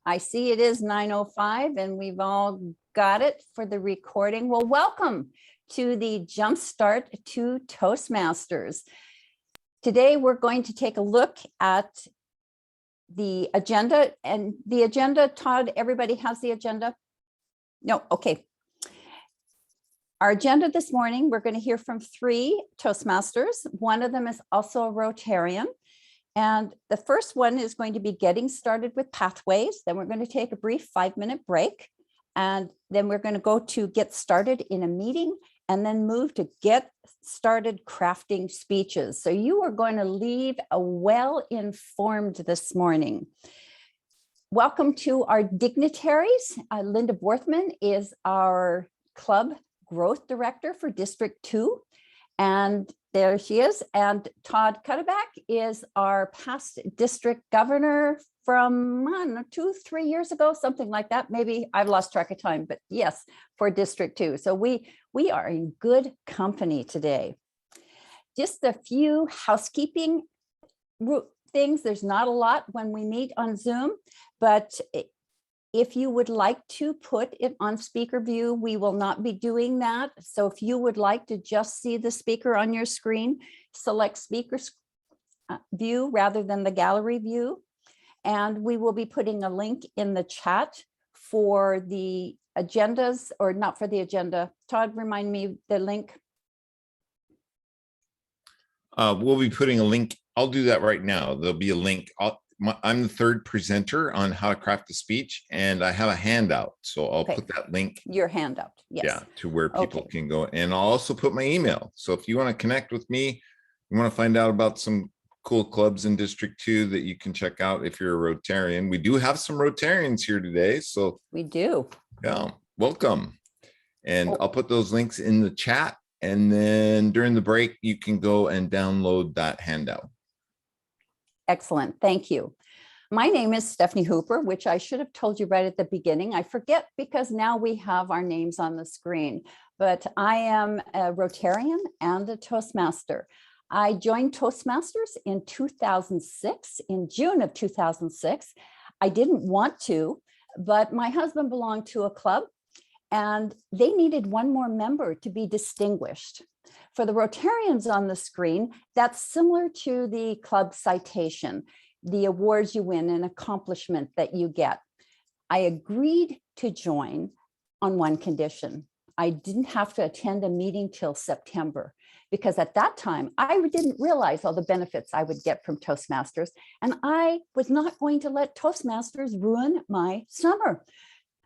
I see it is 9:05 and we've all got it for the recording. Well, welcome to the Jumpstart to Toastmasters. Today, we're going to take a look at the agenda, and the agenda, Todd, everybody has the agenda? No, okay. Our agenda this morning, we're going to hear from 3 Toastmasters. One of them is also a Rotarian. And the first one is going to be getting started with pathways. Then we're going to take a brief 5-minute break. And then we're going to go to get started in a meeting and then move to get started crafting speeches. So you are going to leave a well-informed this morning. Welcome to our dignitaries. Linda Borthman is our club growth director for District 2. And there she is. And Todd Cudaback is our past district governor from 2-3 years ago, something like that. Maybe I've lost track of time, but yes, for District 2. So we are in good company today. Just a few housekeeping things. There's not a lot when we meet on Zoom, but if you would like to put it on speaker view, we will not be doing that. So if you would like to just see the speaker on your screen, select speaker view rather than the gallery view. And we will be putting a link in the chat for the agendas, or not for the agenda. Todd, remind me the link. We'll be putting a link. I'll do that right now. There'll be a link. I'm the third presenter on how to craft a speech, and I have a handout. So I'll put that link. Your handout, yes. Yeah, to where people can go. And I'll also put my email. So if you want to connect with me, you want to find out about some cool clubs in District 2 that you can check out if you're a Rotarian. We do have some Rotarians here today. So we do. Yeah, welcome. And I'll put those links in the chat. And then during the break, you can go and download that handout. Excellent. Thank you. My name is Stephanie Hooper, which I should have told you right at the beginning. I forget because now we have our names on the screen, but I am a Rotarian and a Toastmaster. I joined Toastmasters in 2006, in June of 2006. I didn't want to, but my husband belonged to a club and they needed one more member to be distinguished. For the Rotarians on the screen, that's similar to the club citation, the awards you win and accomplishment that you get. I agreed to join on one condition. I didn't have to attend a meeting till September, because at that time, I didn't realize all the benefits I would get from Toastmasters, and I was not going to let Toastmasters ruin my summer.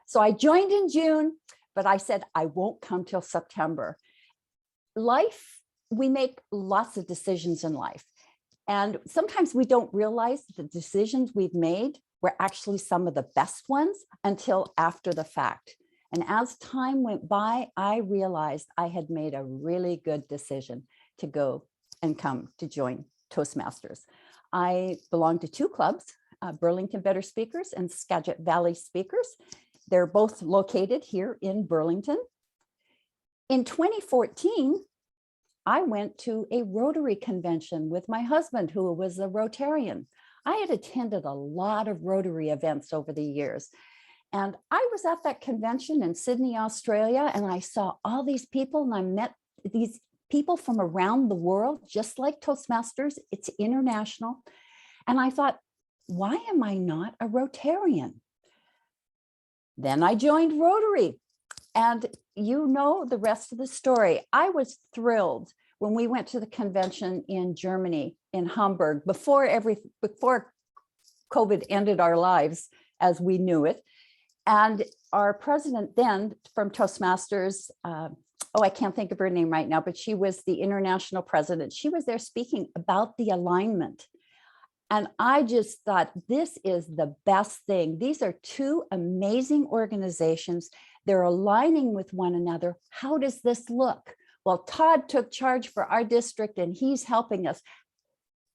So I joined in June, but I said, I won't come till September. Life, we make lots of decisions in life. And sometimes we don't realize the decisions we've made were actually some of the best ones until after the fact. And as time went by, I realized I had made a really good decision to go and come to join Toastmasters. I belong to 2 clubs, Burlington Better Speakers and Skagit Valley Speakers. They're both located here in Burlington. In 2014, I went to a Rotary convention with my husband, who was a Rotarian. I had attended a lot of Rotary events over the years. And I was at that convention in Sydney, Australia, and I saw all these people, and I met these people from around the world, just like Toastmasters. It's international. And I thought, why am I not a Rotarian? Then I joined Rotary. And you know the rest of the story. I was thrilled when we went to the convention in Germany, in Hamburg, before COVID ended our lives as we knew it. And our president then from Toastmasters, I can't think of her name right now, but she was the international president. She was there speaking about the alignment. And I just thought, this is the best thing. These are 2 amazing organizations. They're aligning with one another. How does this look? Well, Todd took charge for our district, and he's helping us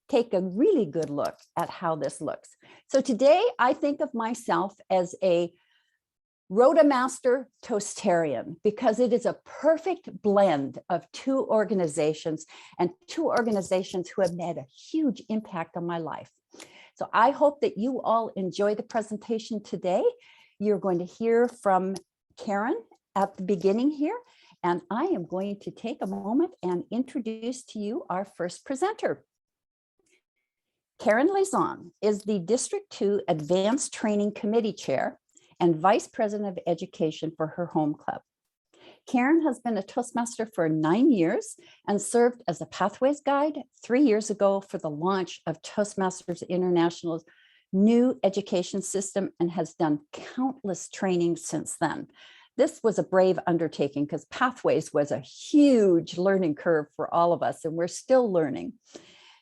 take a really good look at how this looks. So today, I think of myself as a Rotamaster Toastarian, because it is a perfect blend of 2 organizations, and 2 organizations who have made a huge impact on my life. So I hope that you all enjoy the presentation today. You're going to hear from Karen at the beginning here, and I am going to take a moment and introduce to you our first presenter. Karen Lizon is the District 2 Advanced Training Committee Chair and Vice President of Education for her home club. Karen has been a Toastmaster for 9 years and served as a Pathways Guide 3 years ago for the launch of Toastmasters International's new education system and has done countless trainings since then. This was a brave undertaking because Pathways was a huge learning curve for all of us, and we're still learning.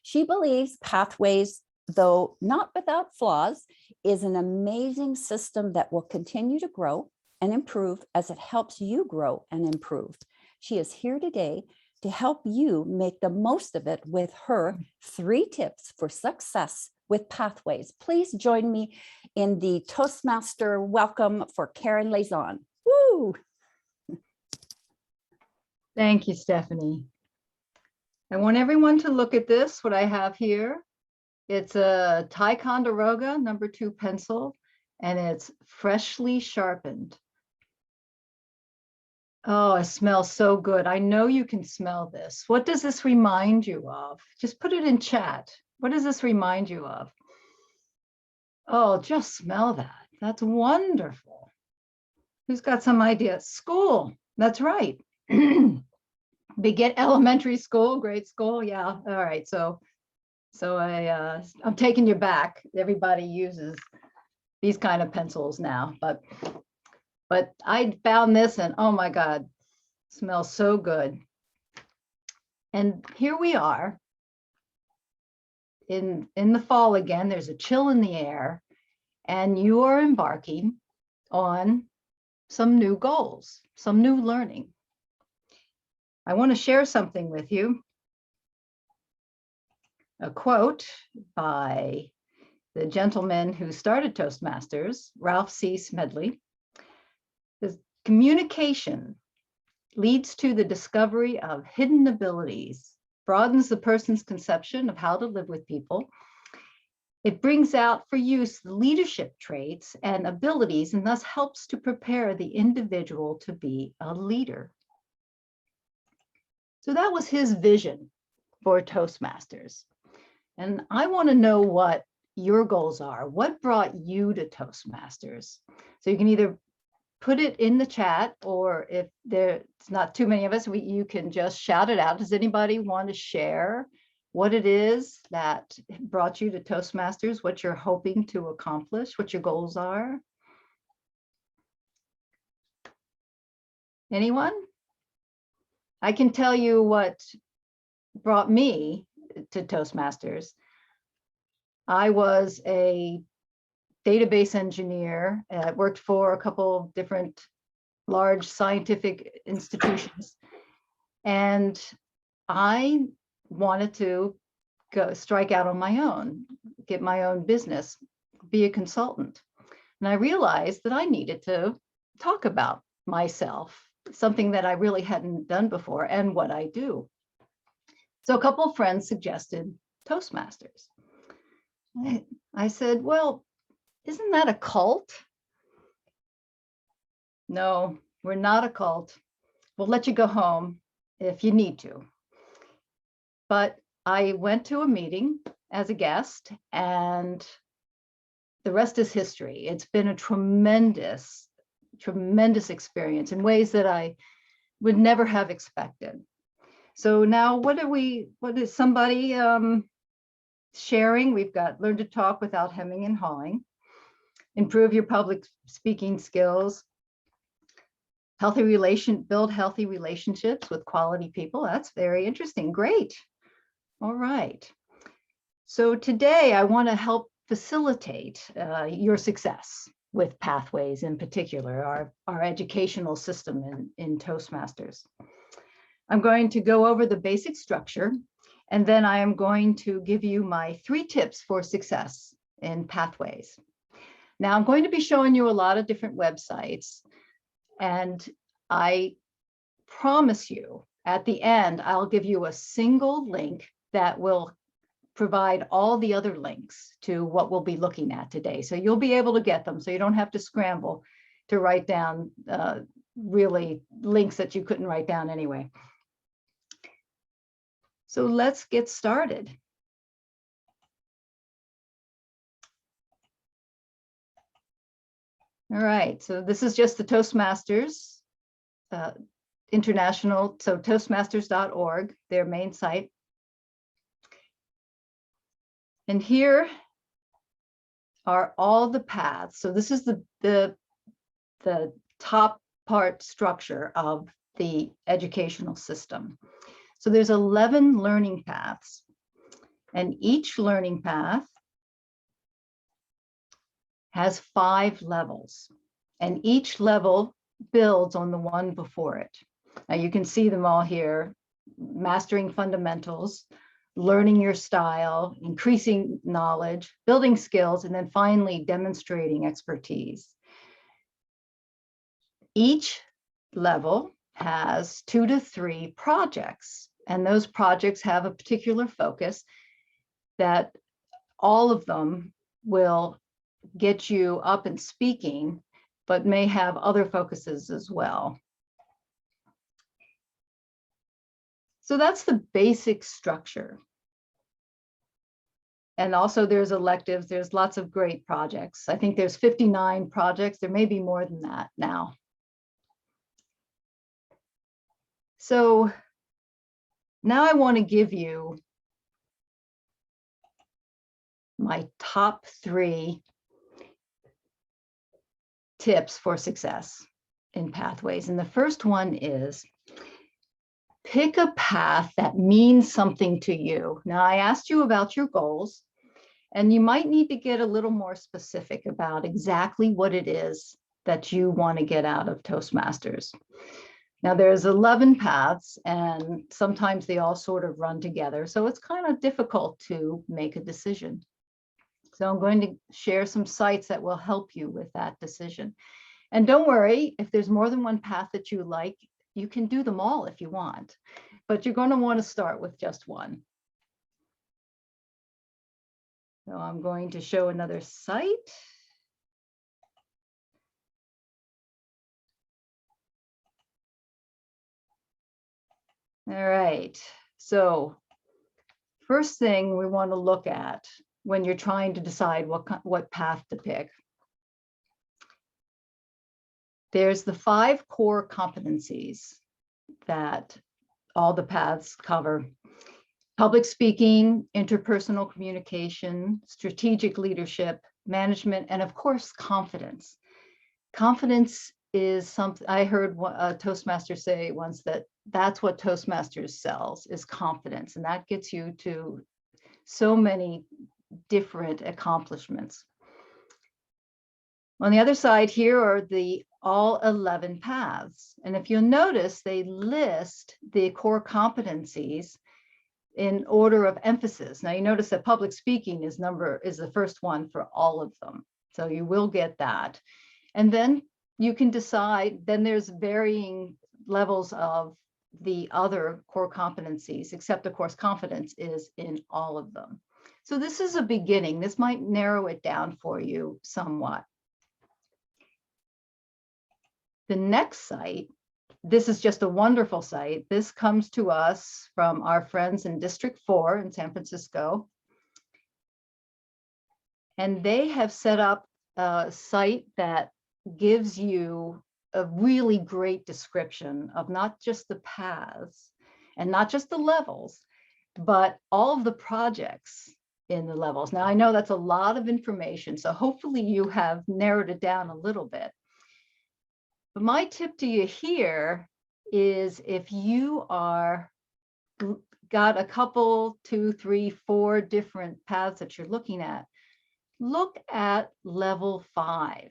She believes Pathways, though not without flaws, is an amazing system that will continue to grow and improve as it helps you grow and improve. She is here today to help you make the most of it with her 3 tips for success with Pathways. Please join me in the Toastmaster welcome for Karen Lizon. Woo! Thank you, Stephanie. I want everyone to look at this, what I have here. It's a Ticonderoga No. 2 pencil, and it's freshly sharpened. Oh, it smells so good. I know you can smell this. What does this remind you of? Just put it in chat. What does this remind you of? Oh, just smell that. That's wonderful. Who's got some idea? School. That's right. Begin elementary school, grade school. Yeah. All right. So I'm taking you back. Everybody uses these kind of pencils now, but I found this and oh my God, smells so good. And here we are in the fall again. There's a chill in the air, and you are embarking on some new goals, some new learning. I want to share something with you. A quote by the gentleman who started Toastmasters, Ralph C. Smedley. Says, communication leads to the discovery of hidden abilities, broadens the person's conception of how to live with people. It brings out for use the leadership traits and abilities, and thus helps to prepare the individual to be a leader. So that was his vision for Toastmasters. And I want to know what your goals are. What brought you to Toastmasters? So you can either put it in the chat, or if there's not too many of us, you can just shout it out. Does anybody want to share what it is that brought you to Toastmasters, what you're hoping to accomplish, what your goals are? Anyone? I can tell you what brought me to Toastmasters. I was a database engineer. I worked for a couple of different large scientific institutions, and I wanted to go strike out on my own, get my own business, be a consultant. And I realized that I needed to talk about myself, something that I really hadn't done before, and what I do. So a couple of friends suggested Toastmasters. I said, well, isn't that a cult? No, we're not a cult. We'll let you go home if you need to. But I went to a meeting as a guest, and the rest is history. It's been a tremendous experience in ways that I would never have expected. So now what is somebody sharing? We've got learn to talk without hemming and hawing, improve your public speaking skills, build healthy relationships with quality people. That's very interesting. Great. All right. So today I want to help facilitate your success with Pathways, in particular, our educational system in Toastmasters. I'm going to go over the basic structure, and then I am going to give you my 3 tips for success in Pathways. Now, I'm going to be showing you a lot of different websites, and I promise you at the end, I'll give you a single link that will provide all the other links to what we'll be looking at today. So you'll be able to get them, so you don't have to scramble to write down really links that you couldn't write down anyway. So let's get started. All right, so this is just the Toastmasters International, so toastmasters.org, their main site. And here are all the paths. So this is the top part structure of the educational system. So there's 11 learning paths, and each learning path has 5 levels, and each level builds on the one before it. Now you can see them all here: mastering fundamentals, learning your style, increasing knowledge, building skills, and then finally demonstrating expertise. Each level has 2 to 3 projects, and those projects have a particular focus that all of them will get you up and speaking, but may have other focuses as well. So that's the basic structure. And also there's electives, there's lots of great projects. I think there's 59 projects, there may be more than that now. So now I want to give you my top 3 tips for success in pathways. And the first one is pick a path that means something to you. Now, I asked you about your goals, and you might need to get a little more specific about exactly what it is that you want to get out of Toastmasters. Now, there's 11 paths, and sometimes they all sort of run together, so it's kind of difficult to make a decision. So I'm going to share some sites that will help you with that decision. And don't worry, if there's more than one path that you like, you can do them all if you want, but you're going to want to start with just one. So I'm going to show another site. All right, so first thing we want to look at when you're trying to decide what path to pick. There's the 5 core competencies that all the paths cover: public speaking, interpersonal communication, strategic leadership, management, and of course, confidence. Confidence is something I heard a Toastmaster say once, that that's what Toastmasters sells, is confidence, and that gets you to so many different accomplishments. On the other side here are the all 11 paths, and if you'll notice, they list the core competencies in order of emphasis. Now you notice that public speaking is the first one for all of them, so you will get that. And then you can decide, then there's varying levels of the other core competencies, except of course confidence is in all of them. So this is a beginning. This might narrow it down for you somewhat. The next site, this is just a wonderful site. This comes to us from our friends in District 4 in San Francisco. And they have set up a site that gives you a really great description of not just the paths and not just the levels, but all of the projects in the levels. Now, I know that's a lot of information, so hopefully you have narrowed it down a little bit. But my tip to you here is, if you are got a couple, 2, 3, 4 different paths that you're looking at, look at level 5.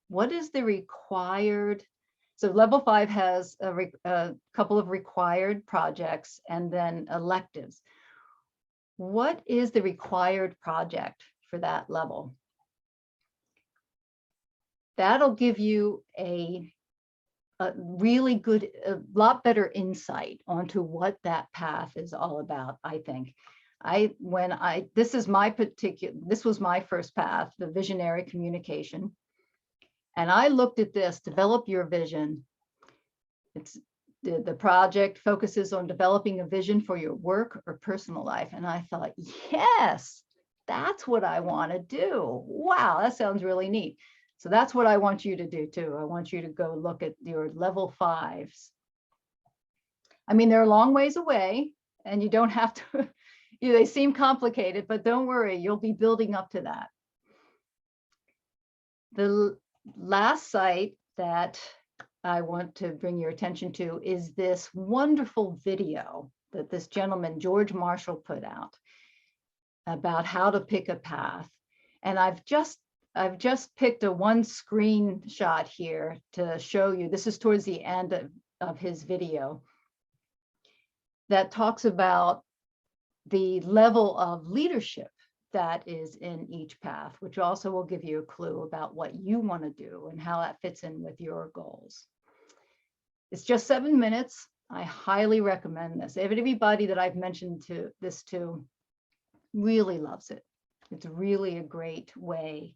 What is the required? So level 5 has a couple of required projects and then electives. What is the required project for that level? That'll give you a really good, a lot better insight onto what that path is all about, I think. This was my first path, the visionary communication. And I looked at this, develop your vision. It's the project focuses on developing a vision for your work or personal life. And I thought, yes, that's what I want to do. Wow, that sounds really neat. So that's what I want you to do too. I want you to go look at your level 5s. I mean, they're a long ways away and you don't have to, they seem complicated, but don't worry, you'll be building up to that. The last site that I want to bring your attention to is this wonderful video that this gentleman, George Marshall, put out about how to pick a path. And I've just picked a one screenshot here to show you. This is towards the end of his video that talks about the level of leadership that is in each path, which also will give you a clue about what you want to do and how that fits in with your goals. It's just 7 minutes. I highly recommend this. Everybody that I've mentioned this to really loves it. It's really a great way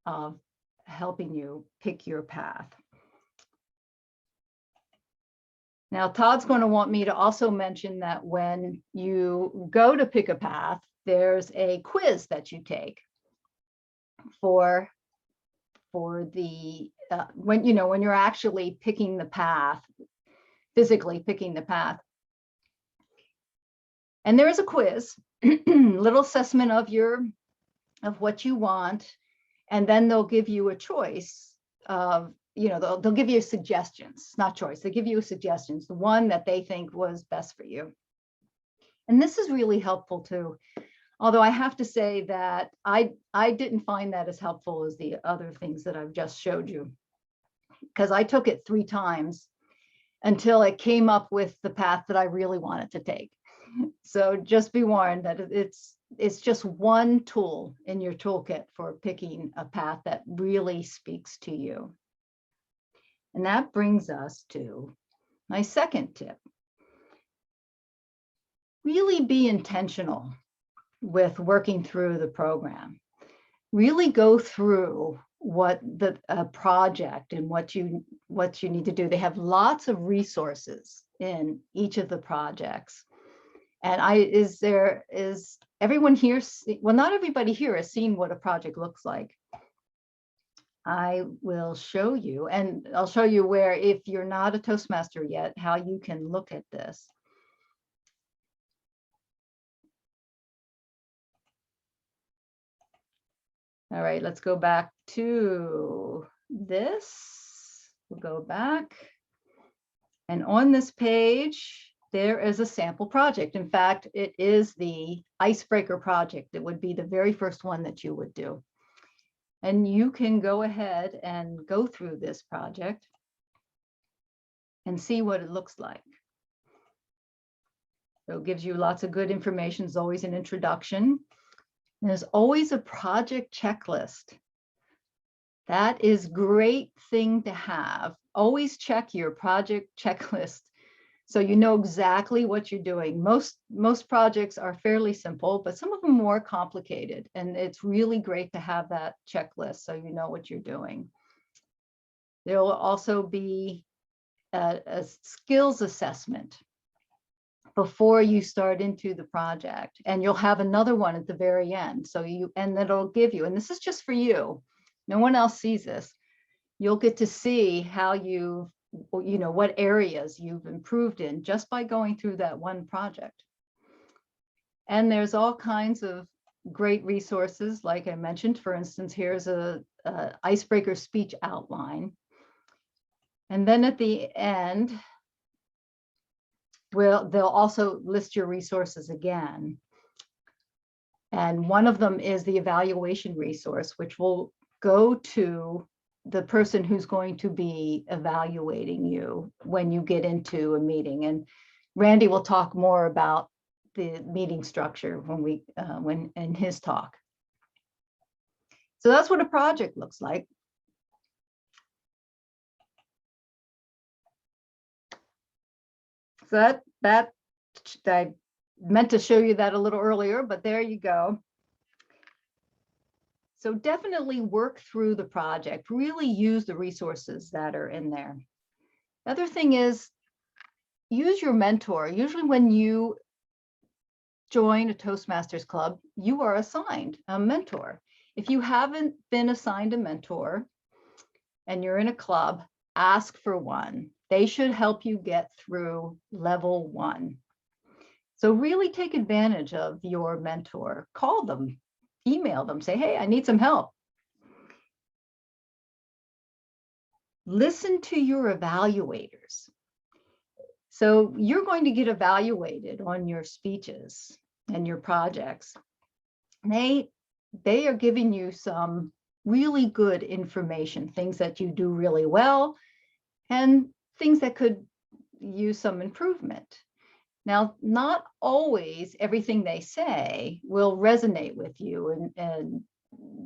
of helping you pick your path. Now, Todd's going to want me to also mention that when you go to pick a path, there's a quiz that you take for the when you're actually picking the path, physically picking the path. And there is a quiz, little assessment of what you want, and then they'll give you a choice of, they'll give you suggestions, not choice. They give you suggestions, the one that they think was best for you. And this is really helpful too. Although I have to say that I didn't find that as helpful as the other things that I've just showed you, because I took it 3 times until it came up with the path that I really wanted to take. So just be warned that it's just one tool in your toolkit for picking a path that really speaks to you. And that brings us to my second tip. Really be intentional with working through the program. Really go through what the project and what you need to do. They have lots of resources in each of the projects. And is everyone here, well, not everybody here has seen what a project looks like. I will show you, and I'll show you where, if you're not a Toastmaster yet, how you can look at this. All right, let's go back to this. We'll go back. And on this page, there is a sample project. In fact, it is the icebreaker project. It would be the very first one that you would do. And you can go ahead and go through this project and see what it looks like. So it gives you lots of good information. There's always an introduction. There's always a project checklist. That is a great thing to have. Always check your project checklist so you know exactly what you're doing. Most projects are fairly simple, but some of them are more complicated. And it's really great to have that checklist so you know what you're doing. There will also be a skills assessment before you start into the project, and you'll have another one at the very end. So and that'll give you, and this is just for you, no one else sees this. You'll get to see how what areas you've improved in just by going through that one project. And there's all kinds of great resources, like I mentioned. For instance, here's a icebreaker speech outline. And then at the end, they'll also list your resources again. And one of them is the evaluation resource, which will go to the person who's going to be evaluating you when you get into a meeting. And Randy will talk more about the meeting structure when in his talk. So that's what a project looks like. So that I meant to show you that a little earlier, but there you go. So definitely work through the project, really use the resources that are in there. The other thing is use your mentor. Usually when you join a Toastmasters club, you are assigned a mentor. If you haven't been assigned a mentor and you're in a club, ask for one. They should help you get through level 1. So really take advantage of your mentor. Call them, email them, say, hey, I need some help. Listen to your evaluators. So you're going to get evaluated on your speeches and your projects. They are giving you some really good information, things that you do really well, and things that could use some improvement. Now, not always everything they say will resonate with you and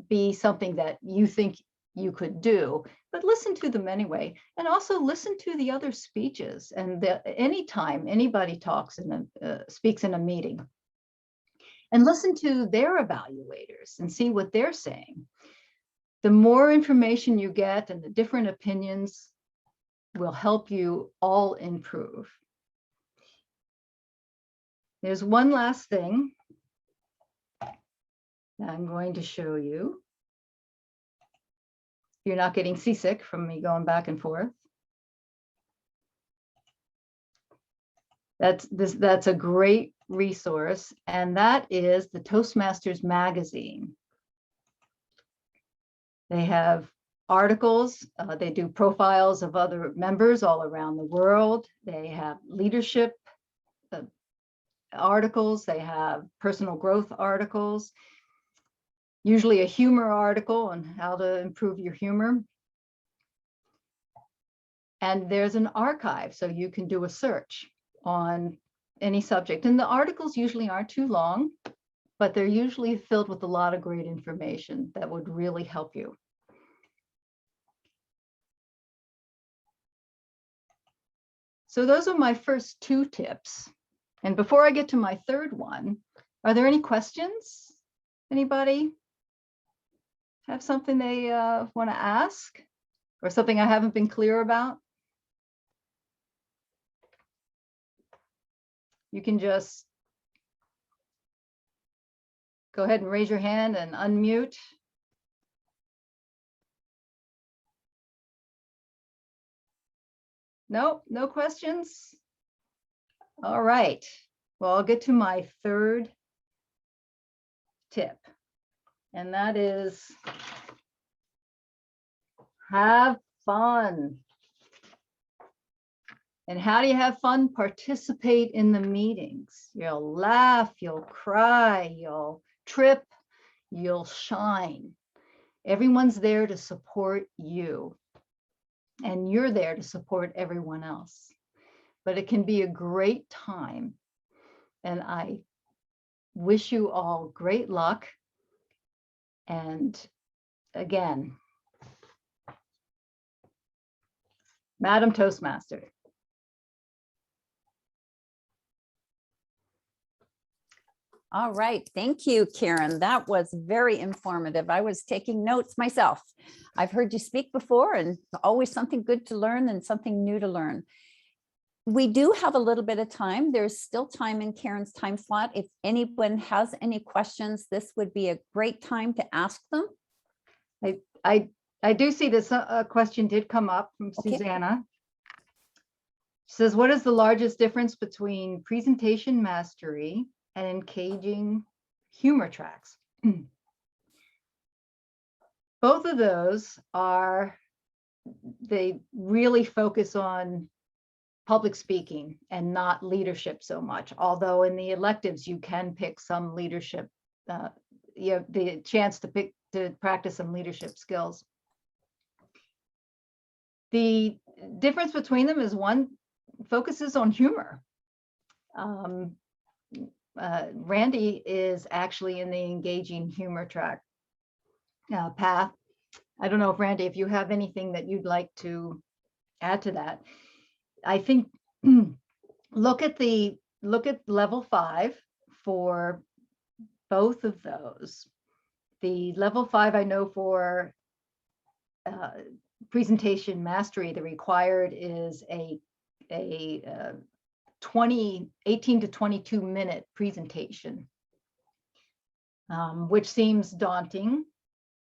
be something that you think you could do, but listen to them anyway. And also listen to the other speeches. And anytime anybody talks speaks in a meeting, and listen to their evaluators and see what they're saying. The more information you get and the different opinions will help you all improve. There's one last thing that I'm going to show you. You're not getting seasick from me going back and forth. That's a great resource, and that is the Toastmasters Magazine. They have articles, they do profiles of other members all around the world. They have leadership articles, they have personal growth articles, usually a humor article on how to improve your humor. And there's an archive, so you can do a search on any subject. And the articles usually aren't too long, but they're usually filled with a lot of great information that would really help you. So those are my first 2 tips. And before I get to my third one, are there any questions? Anybody have something they want to ask, or something I haven't been clear about? You can just go ahead and raise your hand and unmute. Nope, no questions. All right. Well, I'll get to my third tip, and that is have fun. And how do you have fun? Participate in the meetings. You'll laugh, you'll cry, you'll trip, you'll shine. Everyone's there to support you, and you're there to support everyone else. But it can be a great time. And I wish you all great luck. And again, Madam Toastmaster. All right. Thank you, Karen. That was very informative. I was taking notes myself. I've heard you speak before, and always something good to learn and something new to learn. We do have a little bit of time. There's still time in Karen's time slot. If anyone has any questions, this would be a great time to ask them. I do see this question did come up from Susanna. She says, what is the largest difference between presentation mastery and engaging humor tracks? Both of those they really focus on public speaking and not leadership so much. Although in the electives, you can pick some leadership, you have the chance to practice some leadership skills. The difference between them is one focuses on humor. Randy is actually in the engaging humor track path. I don't know if Randy, if you have anything that you'd like to add to that. I think look at level 5 for both of those. The level 5, I know for presentation mastery, the required is a 18 to 22 minute presentation, which seems daunting,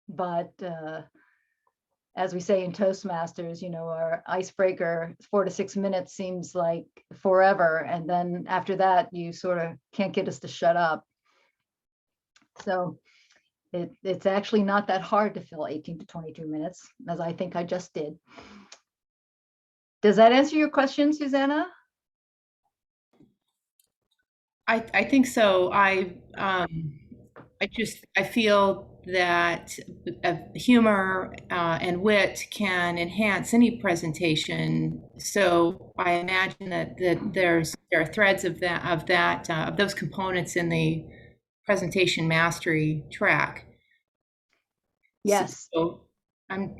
but as we say in Toastmasters, you know, our icebreaker, 4 to 6 minutes seems like forever. And then after that, you sort of can't get us to shut up. So it's actually not that hard to fill 18 to 22 minutes, as I think I just did. Does that answer your question, Susanna? I think so. I feel that humor and wit can enhance any presentation. So I imagine that there are threads of those components in the presentation mastery track. Yes. So I'd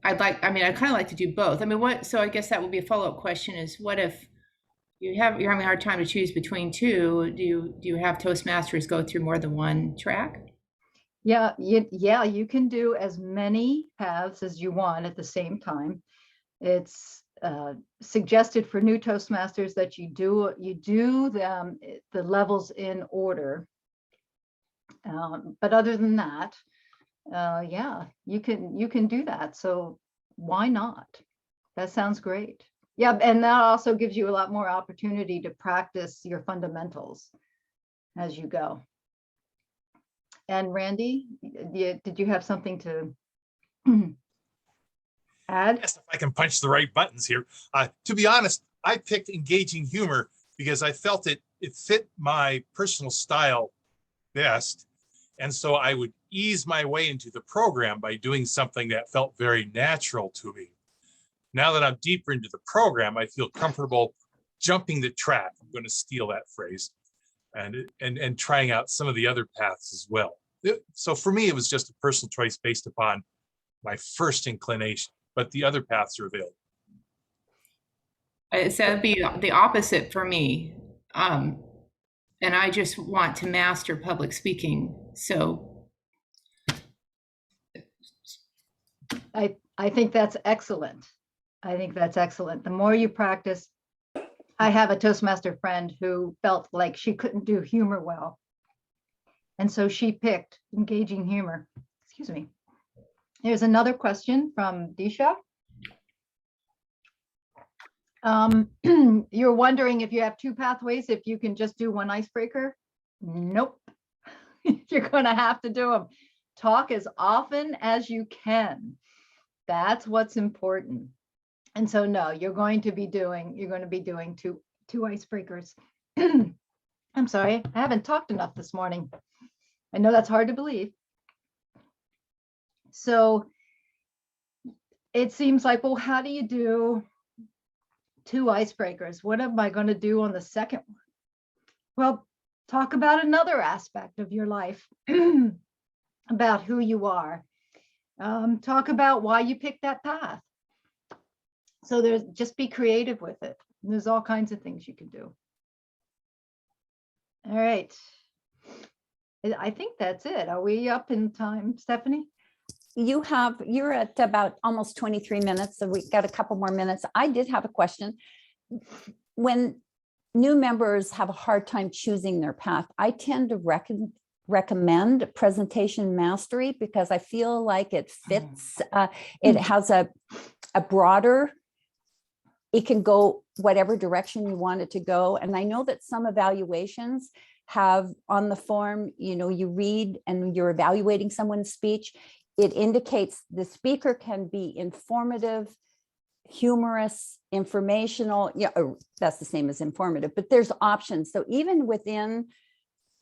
kind of like to do both. I mean, so I guess that would be a follow-up question is, what if you're having a hard time to choose between two? Do you have Toastmasters go through more than one track? Yeah, you can do as many paths as you want at the same time. It's suggested for new Toastmasters that you do them the levels in order. But other than that, yeah, you can do that. So why not? That sounds great. Yeah, and that also gives you a lot more opportunity to practice your fundamentals as you go. And Randy, did you have something to add? Yes, if I can punch the right buttons here. To be honest, I picked engaging humor because I felt it fit my personal style best. And so I would ease my way into the program by doing something that felt very natural to me. Now that I'm deeper into the program, I feel comfortable jumping the track. I'm going to steal that phrase, and trying out some of the other paths as well. So for me, it was just a personal choice based upon my first inclination, but the other paths are available. So that'd be the opposite for me. And I just want to master public speaking. So I think that's excellent. I think that's excellent. The more you practice, I have a Toastmaster friend who felt like she couldn't do humor well. And so she picked engaging humor. Excuse me. Here's another question from Disha. You're wondering if you have two pathways, if you can just do one icebreaker? Nope. You're going to have to do them. Talk as often as you can. That's what's important. And so no, you're going to be doing two icebreakers. I'm sorry, I haven't talked enough this morning. I know that's hard to believe. So it seems like, well, how do you do two icebreakers? What am I going to do on the second one? Well, talk about another aspect of your life, about who you are. Talk about why you picked that path. So just be creative with it. There's all kinds of things you can do. All right. I think that's it. Are we up in time, Stephanie? You're at about almost 23 minutes, so we got a couple more minutes. I did have a question. When new members have a hard time choosing their path, I tend to recommend presentation mastery because I feel like it fits. It has a broader, it can go whatever direction you want it to go. And I know that some evaluations have on the form, you read and you're evaluating someone's speech. It indicates the speaker can be informative, humorous, informational. Yeah, that's the same as informative, but there's options. So even within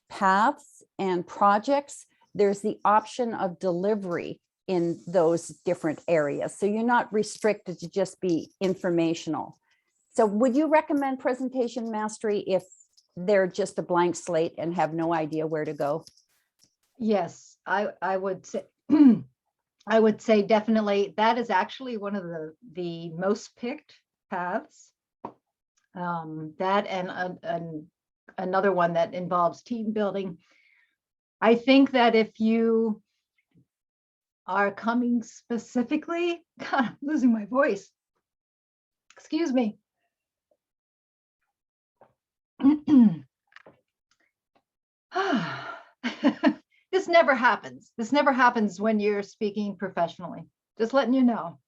paths and projects, there's the option of delivery in those different areas. So you're not restricted to just be informational. So would you recommend presentation mastery if they're just a blank slate and have no idea where to go? Yes, I would say I would say definitely that is actually one of the most picked paths. That and another one that involves team building. I think that if you are coming specifically, God, I'm losing my voice. Excuse me. This never happens. This never happens when you're speaking professionally. Just letting you know.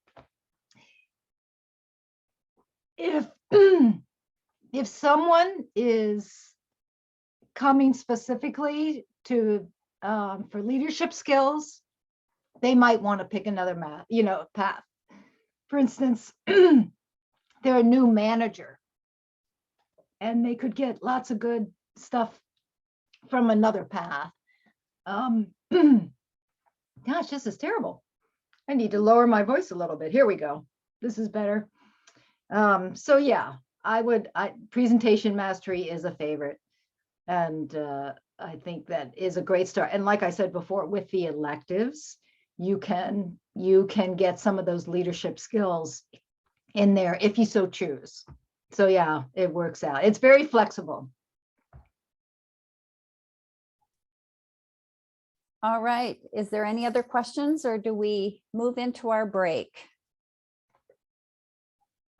If if someone is coming specifically to for leadership skills, they might want to pick another path. For instance, they're a new manager and they could get lots of good stuff from another path. Gosh, this is terrible. I need to lower my voice a little bit. Here we go. This is better. So yeah, presentation mastery is a favorite. And I think that is a great start. And like I said before, with the electives, you can get some of those leadership skills in there if you so choose. So yeah, it works out. It's very flexible. All right. Is there any other questions, or do we move into our break?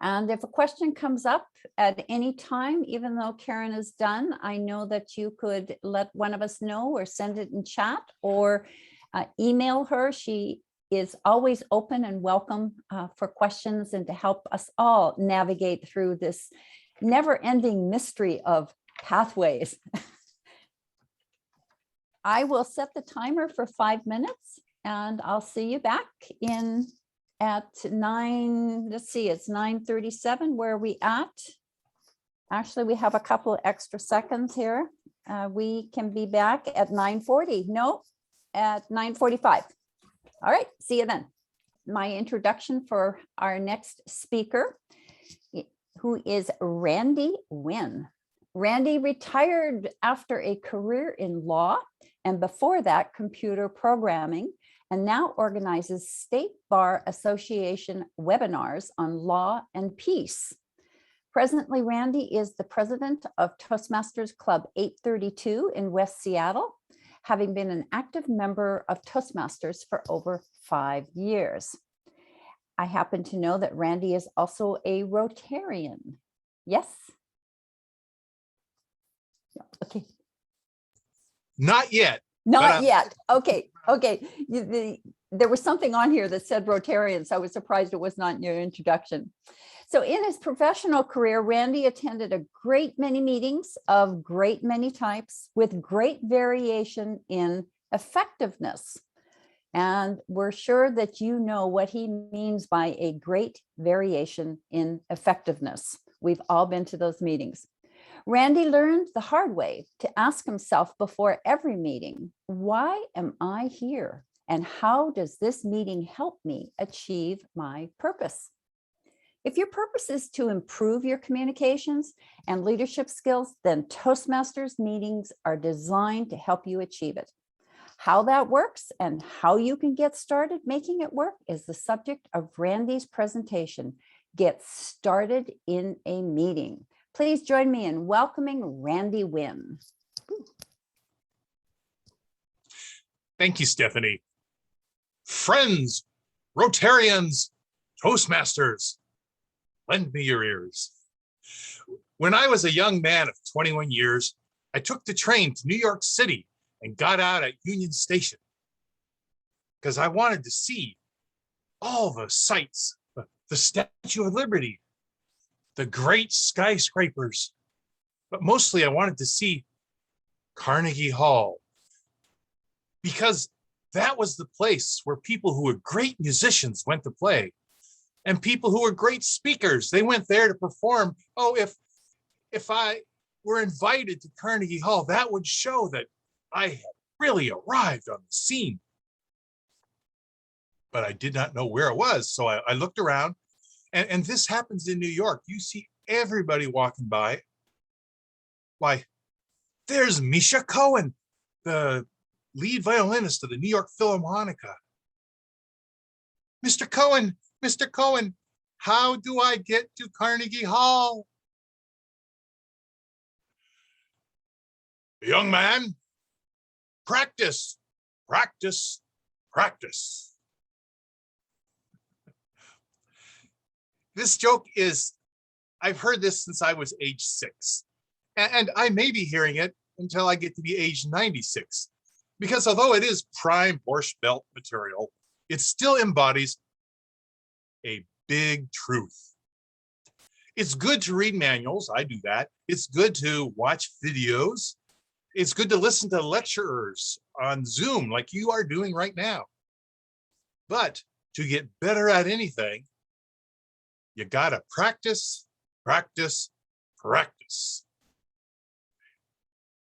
And if a question comes up at any time, even though Karen is done, I know that you could let one of us know or send it in chat or email her. She is always open and welcome for questions and to help us all navigate through this never-ending mystery of pathways. I will set the timer for 5 minutes and I'll see you back at 9, let's see, it's 9:37. Where are we at? Actually, we have a couple of extra seconds here. We can be back at 9:40. No, at 9:45. All right, see you then. My introduction for our next speaker, who is Randy Winn. Randy retired after a career in law and before that computer programming, and now organizes State Bar Association webinars on law and peace. Presently, Randy is the president of Toastmasters Club 832 in West Seattle, having been an active member of Toastmasters for over 5 years. I happen to know that Randy is also a Rotarian. Yes? Okay. Not yet. Not yet. Okay. Okay. There was something on here that said Rotarian, so I was surprised it was not in your introduction. So in his professional career, Randy attended a great many meetings of great many types with great variation in effectiveness. And we're sure that you know what he means by a great variation in effectiveness. We've all been to those meetings. Randy learned the hard way to ask himself before every meeting, why am I here? And how does this meeting help me achieve my purpose? If your purpose is to improve your communications and leadership skills, then Toastmasters meetings are designed to help you achieve it. How that works and how you can get started making it work is the subject of Randy's presentation, Get Started in a Meeting. Please join me in welcoming Randy Winn. Thank you, Stephanie. Friends, Rotarians, Toastmasters, lend me your ears. When I was a young man of 21 years, I took the train to New York City and got out at Union Station because I wanted to see all the sights, the Statue of Liberty, the great skyscrapers, but mostly I wanted to see Carnegie Hall, because that was the place where people who were great musicians went to play, and people who were great speakers, they went there to perform. Oh, if I were invited to Carnegie Hall, that would show that I had really arrived on the scene. But I did not know where it was, so I looked around. And this happens in New York. You see everybody walking by. Why, there's Misha Cohen, the lead violinist of the New York Philharmonica. Mr. Cohen, how do I get to Carnegie Hall? Young man, practice, practice, practice. This joke is, I've heard this since I was age 6, and I may be hearing it until I get to be age 96, because although it is prime Borscht Belt material, it still embodies a big truth. It's good to read manuals. I do that. It's good to watch videos. It's good to listen to lecturers on Zoom like you are doing right now. But to get better at anything, you gotta practice, practice, practice.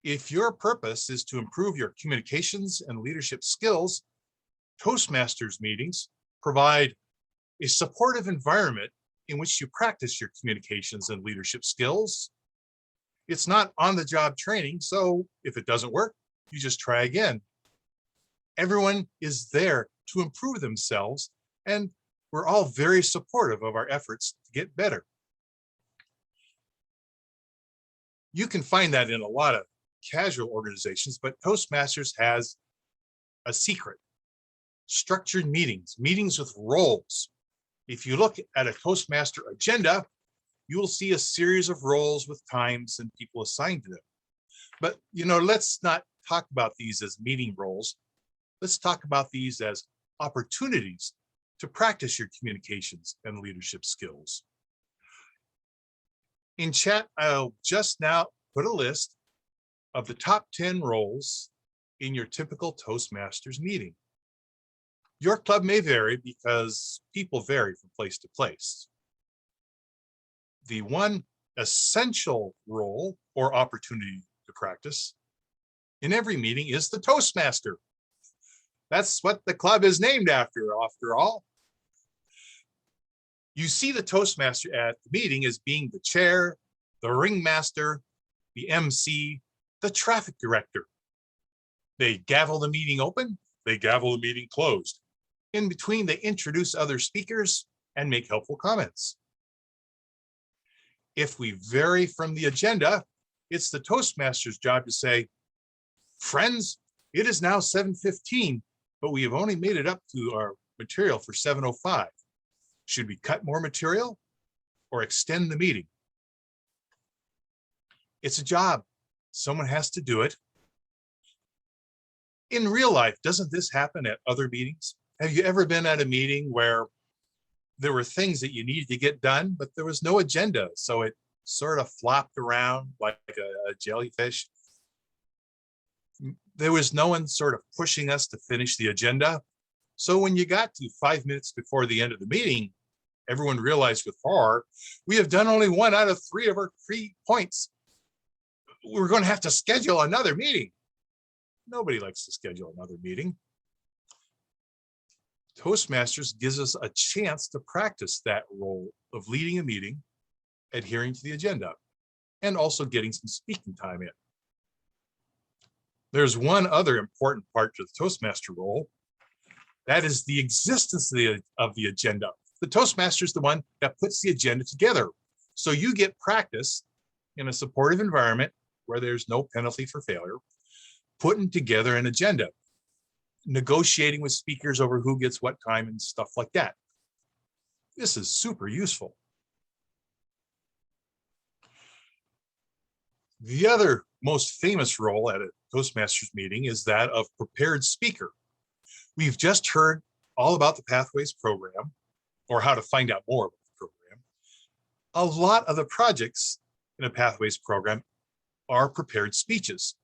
If your purpose is to improve your communications and leadership skills, Toastmasters meetings provide a supportive environment in which you practice your communications and leadership skills. It's not on-the-job training, so if it doesn't work, you just try again. Everyone is there to improve themselves, and we're all very supportive of our efforts to get better. You can find that in a lot of casual organizations, but Toastmasters has a secret: structured meetings, meetings with roles. If you look at a Toastmaster agenda, you will see a series of roles with times and people assigned to them. But let's not talk about these as meeting roles. Let's talk about these as opportunities to practice your communications and leadership skills. In chat, I'll just now put a list of the top 10 roles in your typical Toastmasters meeting. Your club may vary because people vary from place to place. The one essential role or opportunity to practice in every meeting is the Toastmaster. That's what the club is named after all. You see the Toastmaster at the meeting as being the chair, the ringmaster, the MC, the traffic director. They gavel the meeting open, they gavel the meeting closed. In between, they introduce other speakers and make helpful comments. If we vary from the agenda, it's the Toastmaster's job to say, friends, it is now 7:15, but we have only made it up to our material for 7:05. Should we cut more material or extend the meeting? It's a job. Someone has to do it. In real life, doesn't this happen at other meetings? Have you ever been at a meeting where there were things that you needed to get done, but there was no agenda, so it sort of flopped around like a jellyfish? There was no one sort of pushing us to finish the agenda. So when you got to 5 minutes before the end of the meeting, everyone realized with horror, we have done only 1 out of 3 of our 3 points. We're going to have to schedule another meeting. Nobody likes to schedule another meeting. Toastmasters gives us a chance to practice that role of leading a meeting, adhering to the agenda, and also getting some speaking time in. There's one other important part to the Toastmaster role. That is the existence of the agenda. The Toastmaster is the one that puts the agenda together. So you get practice in a supportive environment where there's no penalty for failure, putting together an agenda, negotiating with speakers over who gets what time and stuff like that. This is super useful. The other most famous role at a Toastmasters meeting is that of prepared speaker. We've just heard all about the Pathways program, or how to find out more about the program. A lot of the projects in a Pathways program are prepared speeches.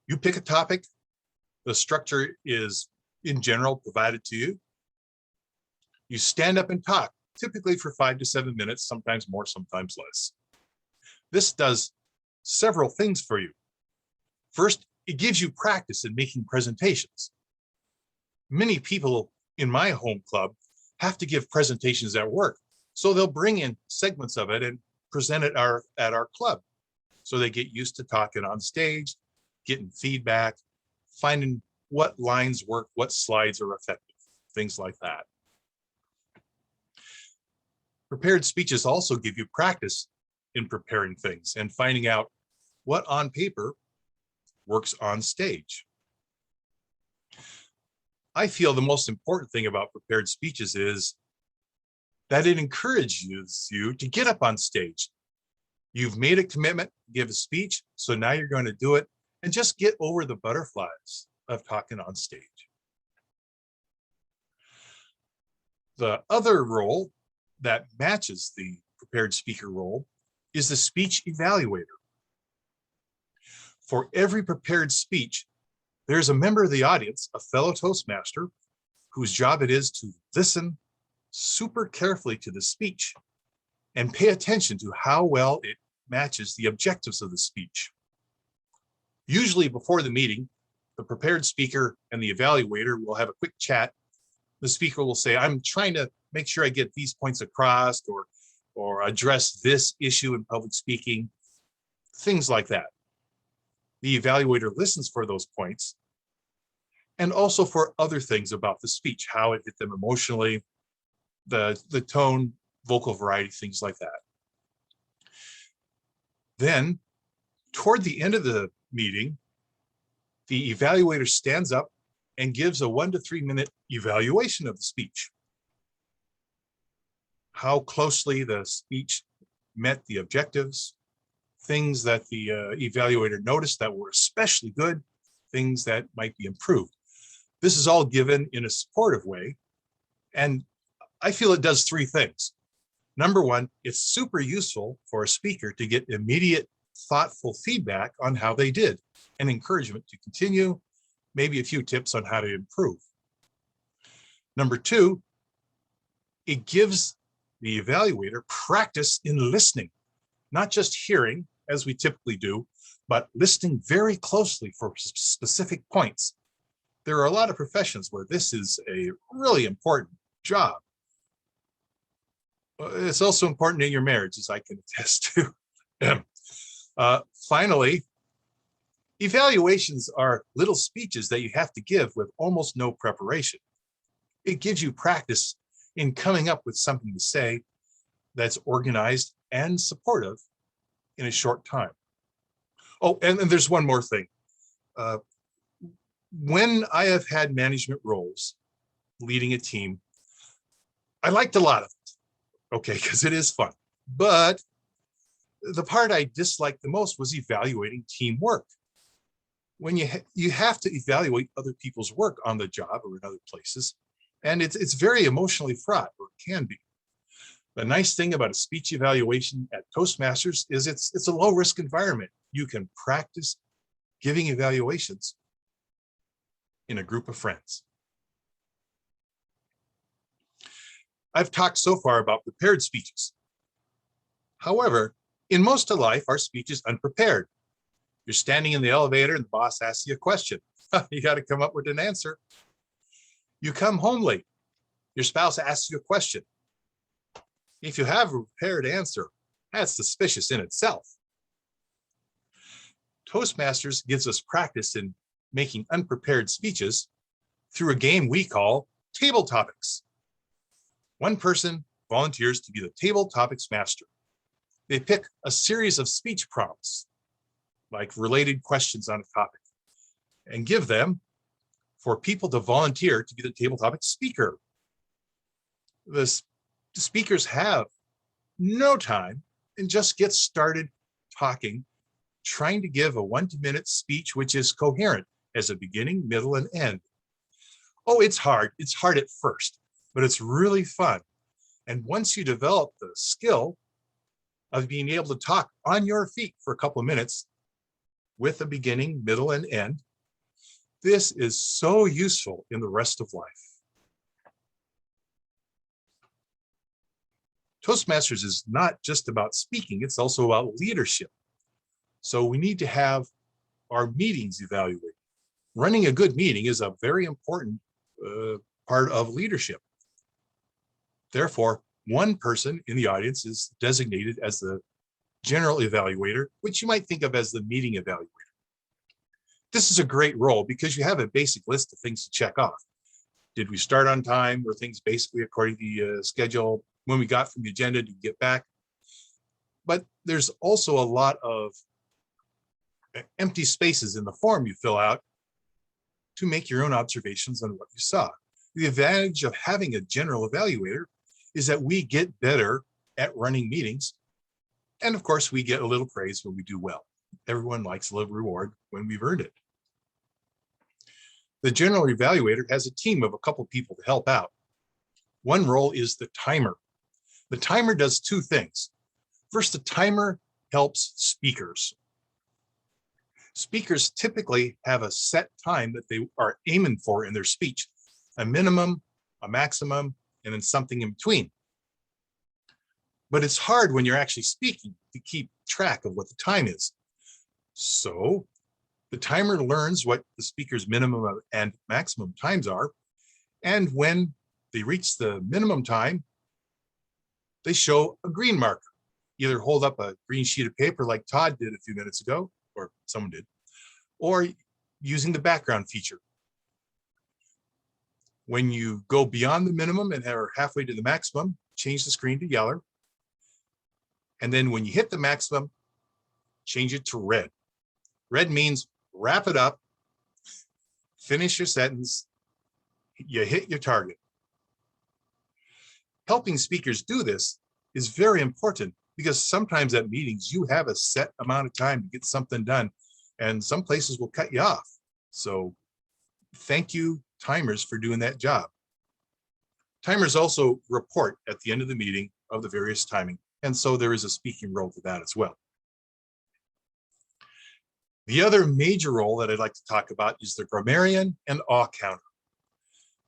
You pick a topic, the structure is in general provided to you. You stand up and talk, typically for 5 to 7 minutes, sometimes more, sometimes less. This does several things for you. First, it gives you practice in making presentations. Many people in my home club have to give presentations at work, so they'll bring in segments of it and present it at our club. So they get used to talking on stage, getting feedback, finding what lines work, what slides are effective, things like that. Prepared speeches also give you practice in preparing things and finding out what on paper works on stage. I feel the most important thing about prepared speeches is that it encourages you to get up on stage. You've made a commitment to give a speech, so now you're going to do it, and just get over the butterflies of talking on stage. The other role that matches the prepared speaker role is the speech evaluator. For every prepared speech, there's a member of the audience, a fellow Toastmaster, whose job it is to listen super carefully to the speech and pay attention to how well it matches the objectives of the speech. Usually before the meeting, the prepared speaker and the evaluator will have a quick chat. The speaker will say, I'm trying to make sure I get these points across, or address this issue in public speaking, things like that. The evaluator listens for those points and also for other things about the speech, how it hit them emotionally, the tone, vocal variety, things like that. Then, toward the end of the meeting, the evaluator stands up and gives a 1 to 3 minute evaluation of the speech. How closely the speech met the objectives, things that the evaluator noticed that were especially good, things that might be improved. This is all given in a supportive way, and I feel it does 3 things. Number one, it's super useful for a speaker to get immediate, thoughtful feedback on how they did, and encouragement to continue, maybe a few tips on how to improve. Number 2, it gives the evaluator practice in listening, not just hearing, as we typically do, but listening very closely for specific points. There are a lot of professions where this is a really important job. It's also important in your marriage, as I can attest to. Finally, evaluations are little speeches that you have to give with almost no preparation. It gives you practice in coming up with something to say that's organized and supportive in a short time. Oh, and there's one more thing. When I have had management roles, leading a team, I liked a lot of it, okay, because it is fun. But the part I disliked the most was evaluating teamwork. When you have to evaluate other people's work on the job or in other places, and it's very emotionally fraught, or it can be. The nice thing about a speech evaluation at Toastmasters is it's a low-risk environment. You can practice giving evaluations in a group of friends. I've talked so far about prepared speeches. However, in most of life, our speech is unprepared. You're standing in the elevator and the boss asks you a question. You got to come up with an answer. You come home late. Your spouse asks you a question. If you have a prepared answer, that's suspicious in itself. Toastmasters gives us practice in making unprepared speeches through a game we call Table Topics. One person volunteers to be the Table Topics master. They pick a series of speech prompts, like related questions on a topic, and give them for people to volunteer to be the Table Topics speaker. The speakers have no time and just get started talking, trying to give a 1 minute speech which is coherent as a beginning, middle, and end. Oh, it's hard. It's hard at first, but it's really fun. And once you develop the skill of being able to talk on your feet for a couple of minutes with a beginning, middle, and end, this is so useful in the rest of life. Toastmasters is not just about speaking, it's also about leadership. So we need to have our meetings evaluated. Running a good meeting is a very important part of leadership. Therefore, one person in the audience is designated as the general evaluator, which you might think of as the meeting evaluator. This is a great role because you have a basic list of things to check off. Did we start on time? Were things basically according to the schedule? When we got from the agenda to get back? But there's also a lot of empty spaces in the form you fill out to make your own observations on what you saw. The advantage of having a general evaluator is that we get better at running meetings. And of course, we get a little praise when we do well. Everyone likes a little reward when we've earned it. The general evaluator has a team of a couple people to help out. One role is the timer. The timer does two things. First, the timer helps speakers. Speakers typically have a set time that they are aiming for in their speech, a minimum, a maximum, and then something in between. But it's hard when you're actually speaking to keep track of what the time is. So the timer learns what the speaker's minimum and maximum times are. And when they reach the minimum time, they show a green marker. Either hold up a green sheet of paper like Todd did a few minutes ago, or someone did, or using the background feature. When you go beyond the minimum and are halfway to the maximum, change the screen to yellow. And then when you hit the maximum, change it to red. Red means wrap it up, finish your sentence, you hit your target. Helping speakers do this is very important because sometimes at meetings you have a set amount of time to get something done and some places will cut you off. So thank you, timers, for doing that job. Timers also report at the end of the meeting of the various timing, and so there is a speaking role to that as well. The other major role that I'd like to talk about is the grammarian and awe counter.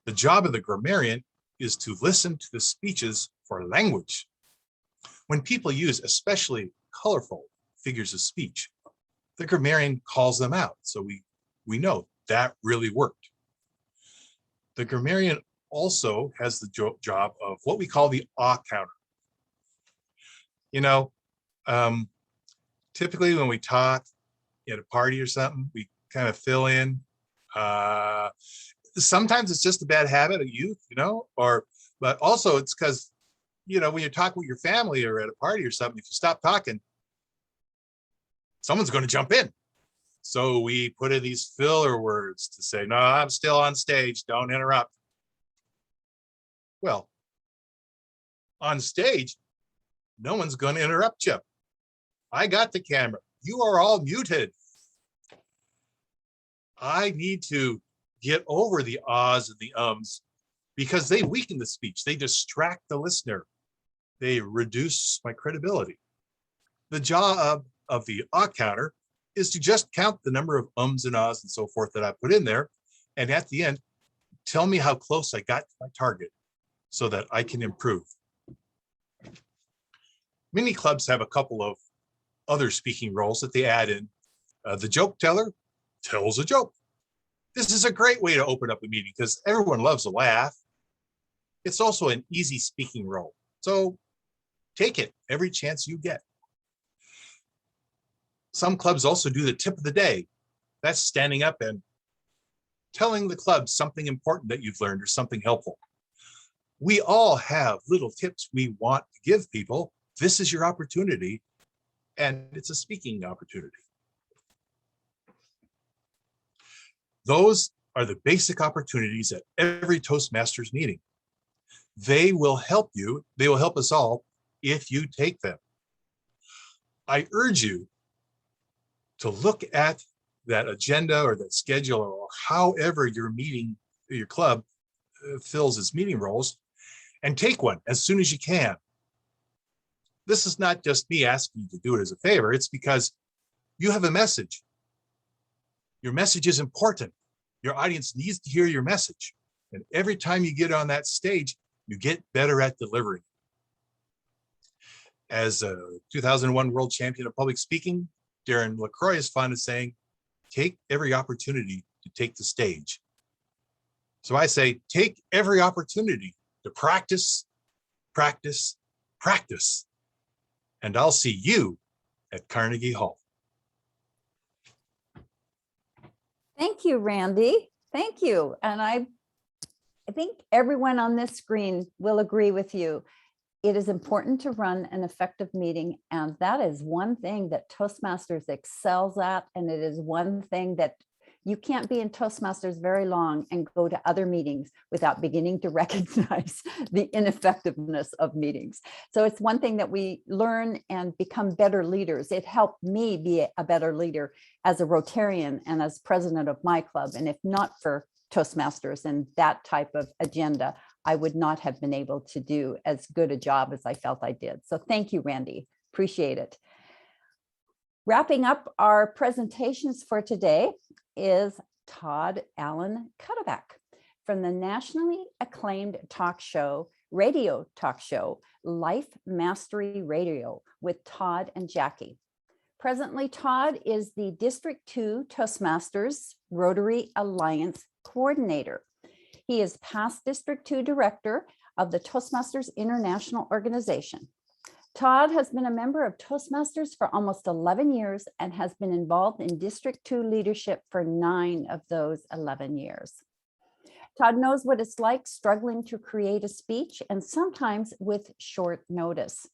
The job of the grammarian is to listen to the speeches for language. When people use especially colorful figures of speech, the grammarian calls them out. So we know that really worked. The grammarian also has the job of what we call the awe counter. You know, typically when we talk at a party or something, we kind of fill in. Sometimes it's just a bad habit of youth, you know, but also it's because, you know, when you're talking with your family or at a party or something, if you stop talking, someone's going to jump in. So we put in these filler words to say, no, I'm still on stage, don't interrupt. Well, on stage, no one's going to interrupt you. I got the camera. You are all muted. I need to get over the ahs and the ums because they weaken the speech. They distract the listener. They reduce my credibility. The job of the ah counter is to just count the number of ums and ahs and so forth that I put in there. And at the end, tell me how close I got to my target so that I can improve. Many clubs have a couple of other speaking roles that they add in. The joke teller tells a joke. This is a great way to open up a meeting because everyone loves a laugh. It's also an easy speaking role. So take it every chance you get. Some clubs also do the tip of the day. That's standing up and telling the club something important that you've learned or something helpful. We all have little tips we want to give people. This is your opportunity, and it's a speaking opportunity. Those are the basic opportunities at every Toastmasters meeting. They will help you, they will help us all if you take them. I urge you to look at that agenda or that schedule or however your meeting, your club fills its meeting roles, and take one as soon as you can. This is not just me asking you to do it as a favor, it's because you have a message. Your message is important. Your audience needs to hear your message. And every time you get on that stage, you get better at delivering. As a 2001 world champion of public speaking, Darren LaCroix is fond of saying, take every opportunity to take the stage. So I say, take every opportunity to practice, practice, practice. And I'll see you at Carnegie Hall. Thank you, Randy. Thank you. And I think everyone on this screen will agree with you. it is important to run an effective meeting, and that is one thing that Toastmasters excels at, and it is one thing that you can't be in Toastmasters very long and go to other meetings without beginning to recognize the ineffectiveness of meetings. So it's one thing that we learn and become better leaders. It helped me be a better leader as a Rotarian and as president of my club. And if not for Toastmasters and that type of agenda, I would not have been able to do as good a job as I felt I did. So thank you, Randy. Appreciate it. Wrapping up our presentations for today is Todd Allen Cudaback from the nationally acclaimed radio talk show, Life Mastery Radio with Todd and Jackie. Presently, Todd is the District 2 Toastmasters Rotary Alliance Coordinator. He is past District 2 Director of the Toastmasters International Organization. Todd has been a member of Toastmasters for almost 11 years and has been involved in District 2 leadership for 9 of those 11 years. Todd knows what it's like struggling to create a speech, and sometimes with short notice.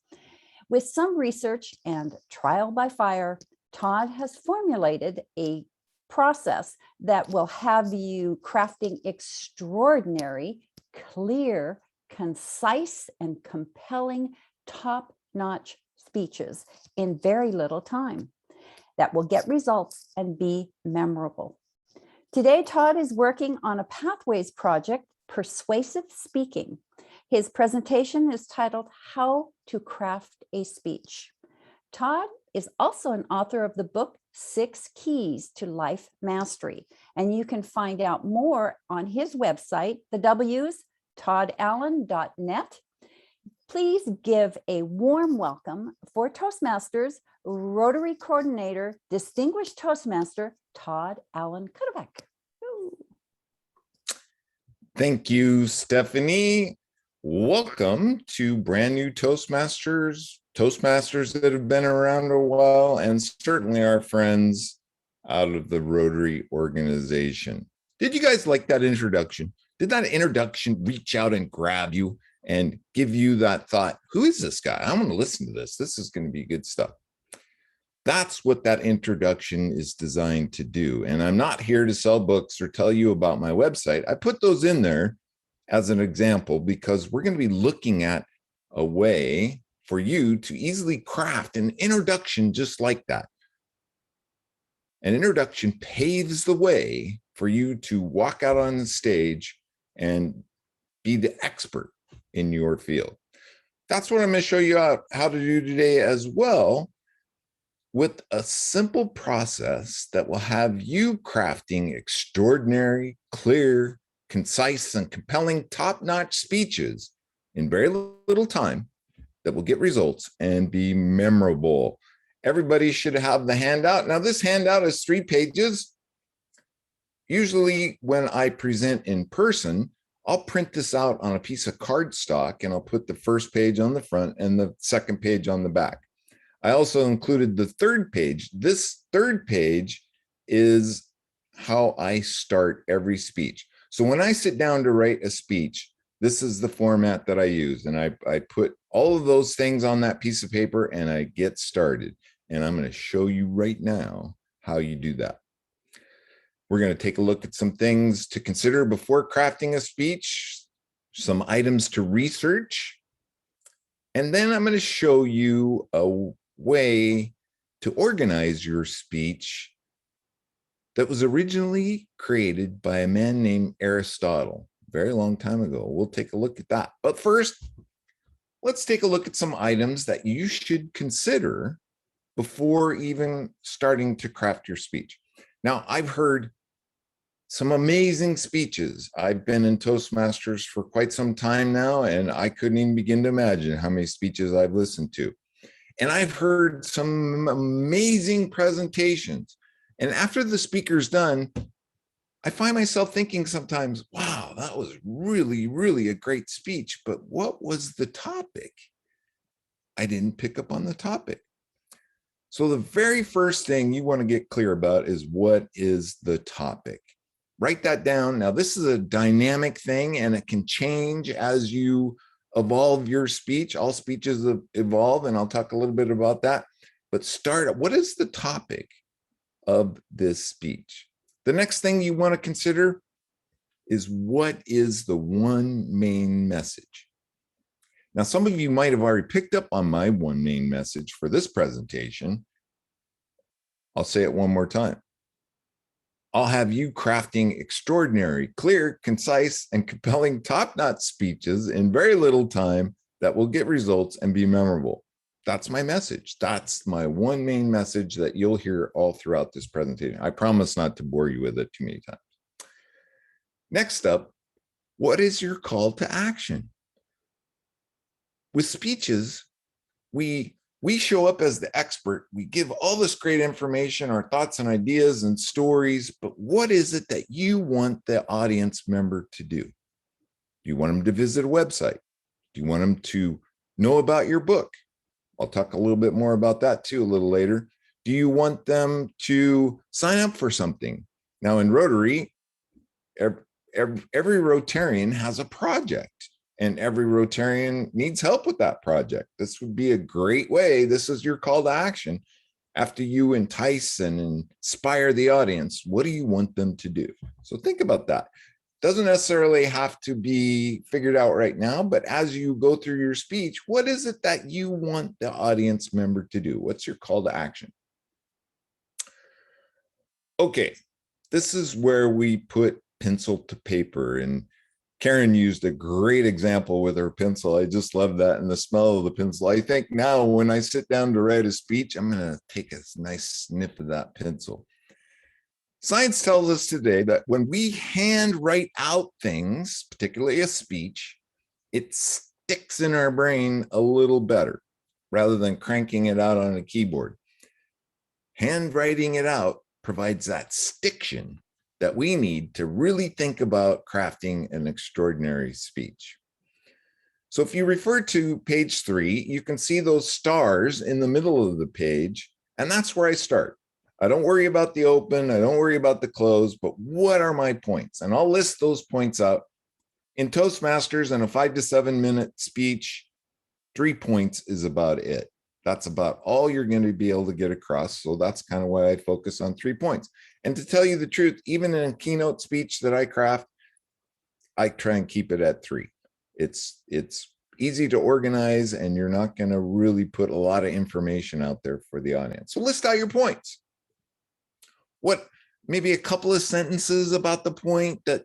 With some research and trial by fire, Todd has formulated a process that will have you crafting extraordinary, clear, concise, and compelling top-notch speeches in very little time that will get results and be memorable. Today, Todd is working on a Pathways project, Persuasive Speaking. His presentation is titled How to Craft a Speech. Todd is also an author of the book 6 Keys to Life Mastery, and you can find out more on his website, the W's, toddallen.net. Please give a warm welcome for Toastmasters Rotary Coordinator, Distinguished Toastmaster, Todd Allen Cudaback. Thank you, Stephanie. Welcome to brand new Toastmasters, Toastmasters that have been around a while, and certainly our friends out of the Rotary organization. Did you guys like that introduction? Did that introduction reach out and grab you and give you that thought, who is this guy? I'm going to listen to this. This is going to be good stuff. That's what that introduction is designed to do. And I'm not here to sell books or tell you about my website. I put those in there as an example because we're going to be looking at a way for you to easily craft an introduction just like that. An introduction paves the way for you to walk out on the stage and be the expert in your field. That's what I'm going to show you how to do today as well, with a simple process that will have you crafting extraordinary, clear, concise, and compelling top-notch speeches in very little time that will get results and be memorable. Everybody should have the handout. Now, this handout is 3 pages. Usually when I present in person, I'll print this out on a piece of cardstock and I'll put the first page on the front and the second page on the back. I also included the 3rd page. This 3rd page is how I start every speech. So when I sit down to write a speech, this is the format that I use. And I put all of those things on that piece of paper and I get started. And I'm going to show you right now how you do that. We're going to take a look at some things to consider before crafting a speech, some items to research, and then I'm going to show you a way to organize your speech that was originally created by a man named Aristotle a very long time ago. We'll take a look at that. But first, let's take a look at some items that you should consider before even starting to craft your speech. Now, I've heard some amazing speeches. I've been in Toastmasters for quite some time now, and I couldn't even begin to imagine how many speeches I've listened to. And I've heard some amazing presentations. And after the speaker's done, I find myself thinking sometimes, wow, that was really, really a great speech. But what was the topic? I didn't pick up on the topic. So the very first thing you want to get clear about is, what is the topic? Write that down. Now, this is a dynamic thing and it can change as you evolve your speech. All speeches evolve, and I'll talk a little bit about that. But start, what is the topic of this speech? The next thing you want to consider is, what is the one main message? Now, some of you might have already picked up on my one main message for this presentation. I'll say it one more time. I'll have you crafting extraordinary, clear, concise, and compelling top-notch speeches in very little time that will get results and be memorable. That's my message. That's my one main message that you'll hear all throughout this presentation. I promise not to bore you with it too many times. Next up, what is your call to action? With speeches, we show up as the expert. We give all this great information, our thoughts and ideas and stories, but what is it that you want the audience member to do? Do you want them to visit a website? Do you want them to know about your book? I'll talk a little bit more about that too a little later. Do you want them to sign up for something? Now in Rotary, every Rotarian has a project, and every Rotarian needs help with that project. This would be a great way. This is your call to action. After you entice and inspire the audience, what do you want them to do? So think about that. Doesn't necessarily have to be figured out right now, but as you go through your speech, what is it that you want the audience member to do? What's your call to action? Okay, this is where we put pencil to paper, and Karen used a great example with her pencil. I just love that, and the smell of the pencil. I think now when I sit down to write a speech, I'm going to take a nice sniff of that pencil. Science tells us today that when we hand write out things, particularly a speech, it sticks in our brain a little better rather than cranking it out on a keyboard. Handwriting it out provides that stiction that we need to really think about crafting an extraordinary speech. So if you refer to page 3, you can see those stars in the middle of the page, and that's where I start. I don't worry about the open, I don't worry about the close, but what are my points? And I'll list those points out. In Toastmasters, in a 5 to 7 minute speech, 3 points is about it. That's about all you're going to be able to get across. So that's kind of why I focus on 3 points. And to tell you the truth, even in a keynote speech that I craft, I try and keep it at 3. It's easy to organize, and you're not going to really put a lot of information out there for the audience. So list out your points. What, maybe a couple of sentences about the point that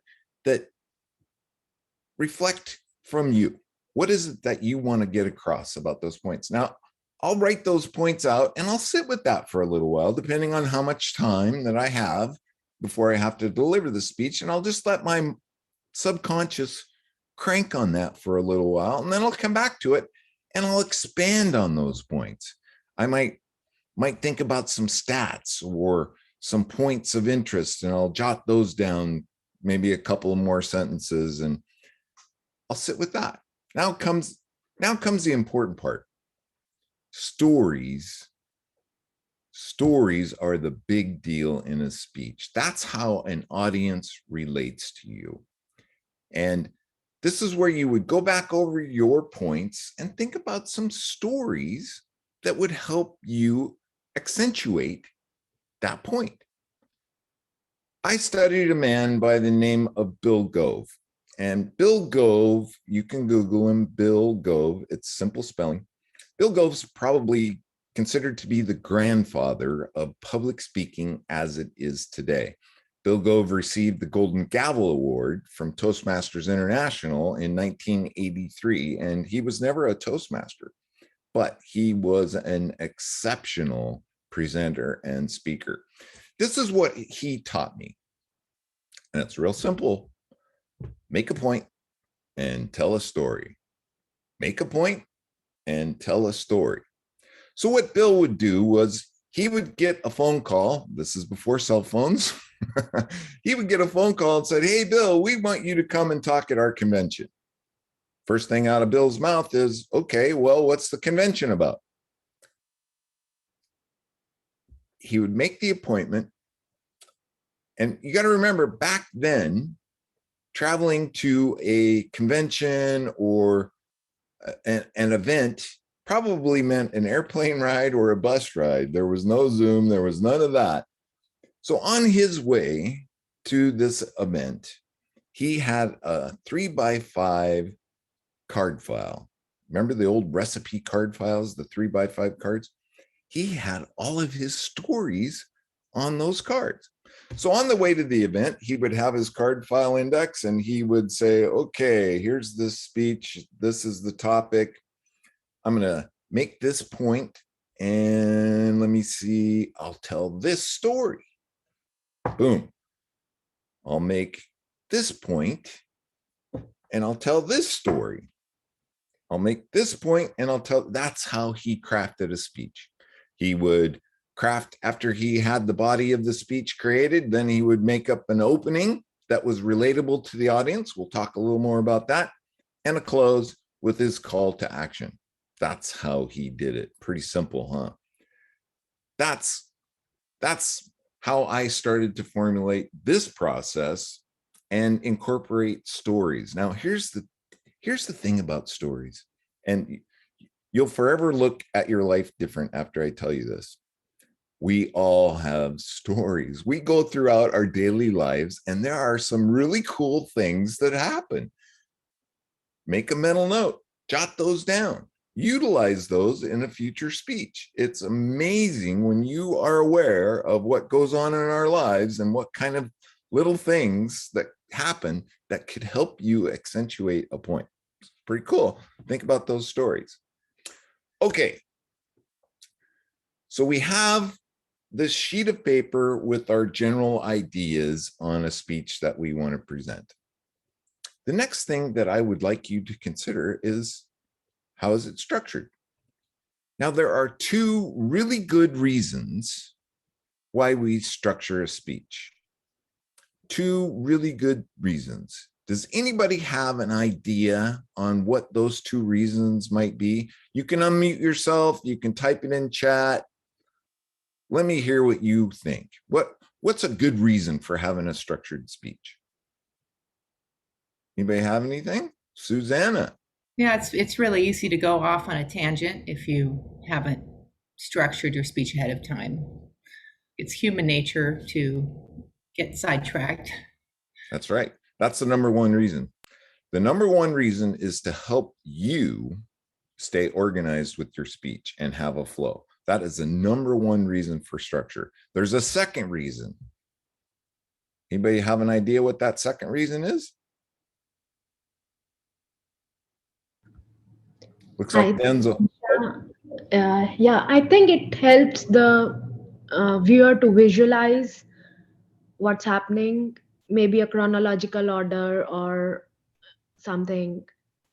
reflect from you. What is it that you want to get across about those points? Now, I'll write those points out and I'll sit with that for a little while, depending on how much time that I have before I have to deliver the speech. And I'll just let my subconscious crank on that for a little while. And then I'll come back to it and I'll expand on those points. I might think about some stats or some points of interest, and I'll jot those down, maybe a couple of more sentences, and I'll sit with that. Now comes the important part. Stories are the big deal in a speech. That's how an audience relates to you. And this is where you would go back over your points and think about some stories that would help you accentuate that point. I studied a man by the name of Bill Gove. And Bill Gove, you can Google him, Bill Gove, it's simple spelling. Bill Gove's probably considered to be the grandfather of public speaking as it is today. Bill Gove received the Golden Gavel Award from Toastmasters International in 1983, and he was never a Toastmaster, but he was an exceptional presenter and speaker. This is what he taught me, and it's real simple. Make a point and tell a story. Make a point and tell a story. So what Bill would do was he would get a phone call. This is before cell phones. He would get a phone call and said, "Hey, Bill, we want you to come and talk at our convention." First thing out of Bill's mouth is, "Okay, well, what's the convention about?" He would make the appointment. And you got to remember, back then, traveling to a convention or an event probably meant an airplane ride or a bus ride. There was no Zoom, there was none of that. So on his way to this event, he had a 3x5 card file. Remember the old recipe card files, the 3x5 cards? He had all of his stories on those cards. So on the way to the event, he would have his card file index and he would say, okay, here's this speech. This is the topic. I'm going to make this point, and let me see, I'll tell this story. Boom. I'll make this point and I'll tell this story. I'll make this point and I'll tell. That's how he crafted a speech. He would craft, after he had the body of the speech created, then he would make up an opening that was relatable to the audience. We'll talk a little more about that, and a close with his call to action. That's how he did it. Pretty simple, huh? That's how I started to formulate this process and incorporate stories. Now, here's the thing about stories, and you'll forever look at your life different after I tell you this. We all have stories. We go throughout our daily lives, and there are some really cool things that happen. Make a mental note, jot those down, utilize those in a future speech. It's amazing when you are aware of what goes on in our lives and what kind of little things that happen that could help you accentuate a point. It's pretty cool. Think about those stories. Okay. So we have this sheet of paper with our general ideas on a speech that we want to present. The next thing that I would like you to consider is, how is it structured? Now, there are two really good reasons why we structure a speech. Two really good reasons. Does anybody have an idea on what those two reasons might be? You can unmute yourself. You can type it in chat. Let me hear what you think. What's a good reason for having a structured speech? Anybody have anything? Susanna. Yeah, it's really easy to go off on a tangent if you haven't structured your speech ahead of time. It's human nature to get sidetracked. That's right. That's the number one reason. The number one reason is to help you stay organized with your speech and have a flow. That is the number one reason for structure. There's a second reason. Anybody have an idea what that second reason is? Looks like Denzel. Yeah, I think it helps the viewer to visualize what's happening, maybe a chronological order or something,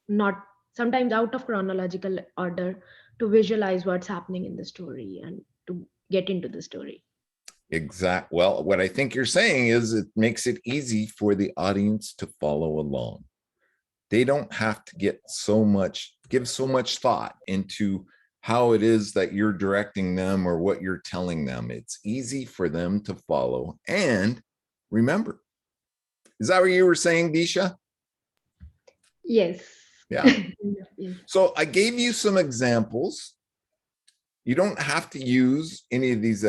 not sometimes out of chronological order, to visualize what's happening in the story and to get into the story. Well, what I think you're saying is it makes it easy for the audience to follow along. They don't have to give so much thought into how it is that you're directing them or what you're telling them. It's easy for them to follow and remember. Is that what you were saying, Disha? Yes. Yeah. Yes. So I gave you some examples. You don't have to use any of these.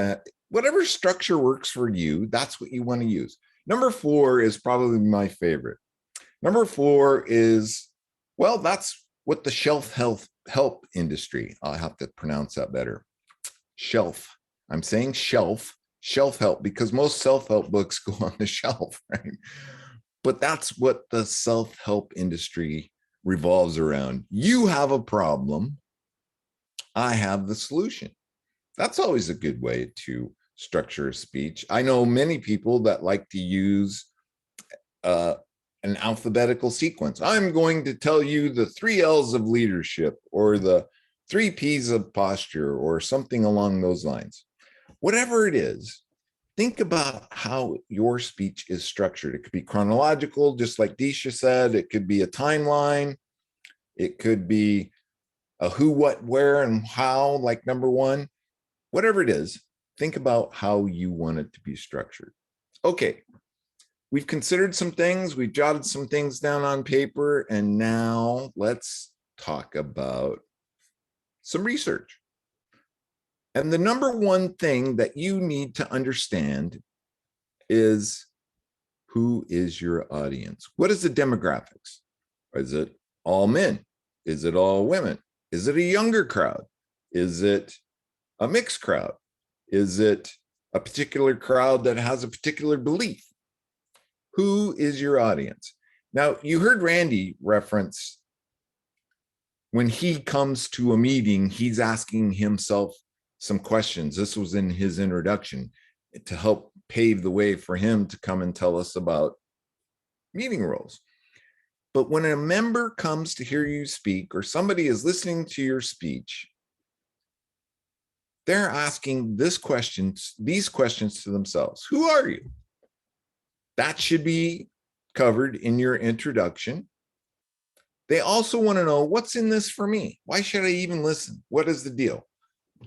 Whatever structure works for you, that's what you want to use. Number 4 is probably my favorite. Number 4 is, well, that's what the shelf help industry, I'll have to pronounce that better. Shelf. I'm saying shelf help because most self-help books go on the shelf, right? But that's what the self-help industry revolves around. You have a problem. I have the solution. That's always a good way to structure a speech. I know many people that like to use an alphabetical sequence. I'm going to tell you the 3 L's of leadership or the 3 P's of posture or something along those lines. Whatever it is, think about how your speech is structured. It could be chronological, just like Disha said. It could be a timeline. It could be a who, what, where, and how, like number 1. Whatever it is, think about how you want it to be structured. Okay. We've considered some things, we've jotted some things down on paper, and now let's talk about some research. And the number one thing that you need to understand is, who is your audience? What is the demographics? Is it all men? Is it all women? Is it a younger crowd? Is it a mixed crowd? Is it a particular crowd that has a particular belief? Who is your audience? Now, you heard Randy reference when he comes to a meeting, he's asking himself some questions. This was in his introduction to help pave the way for him to come and tell us about meeting rules. But when a member comes to hear you speak, or somebody is listening to your speech, they're asking these questions to themselves. Who are you? That should be covered in your introduction. They also want to know, what's in this for me? Why should I even listen? What is the deal?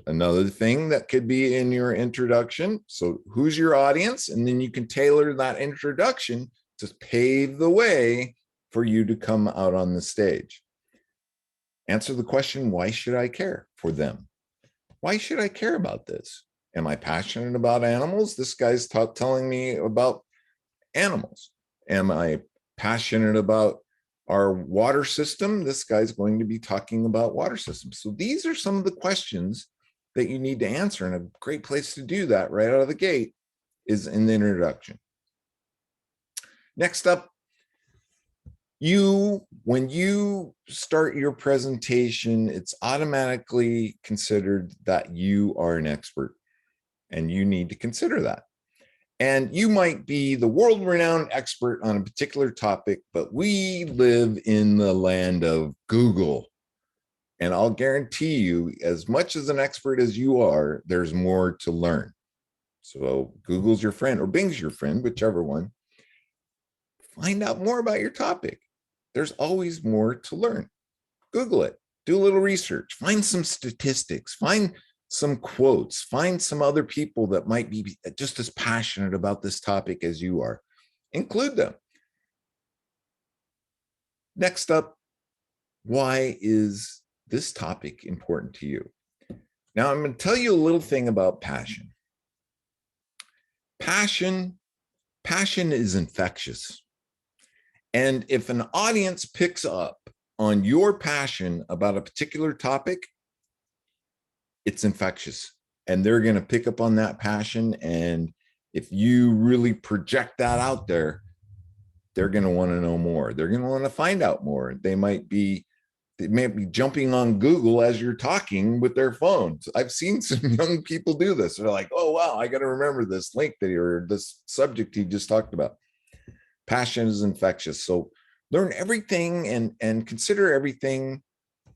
Another thing that could be in your introduction. So who's your audience? And then you can tailor that introduction to pave the way for you to come out on the stage. Answer the question, why should I care for them? Why should I care about this? Am I passionate about animals? This guy's telling me about animals. Am I passionate about our water system? This guy's going to be talking about water systems. So these are some of the questions that you need to answer. And a great place to do that right out of the gate is in the introduction. Next up, when you start your presentation, it's automatically considered that you are an expert, and you need to consider that. And you might be the world-renowned expert on a particular topic, but we live in the land of Google. And I'll guarantee you, as much as an expert as you are, there's more to learn. So Google's your friend, or Bing's your friend, whichever one. Find out more about your topic. There's always more to learn. Google it, do a little research, find some statistics, find some quotes, find some other people that might be just as passionate about this topic as you are. Include them. Next up, why is this topic important to you? Now, I'm going to tell you a little thing about passion. Passion is infectious. And if an audience picks up on your passion about a particular topic, it's infectious, and they're going to pick up on that passion. And if you really project that out there, they're going to want to know more. They're going to want to find out more. They might be jumping on Google as you're talking with their phones. I've seen some young people do this. They're like, oh, wow, I got to remember this link that or this subject he just talked about. Passion is infectious. So learn everything and consider everything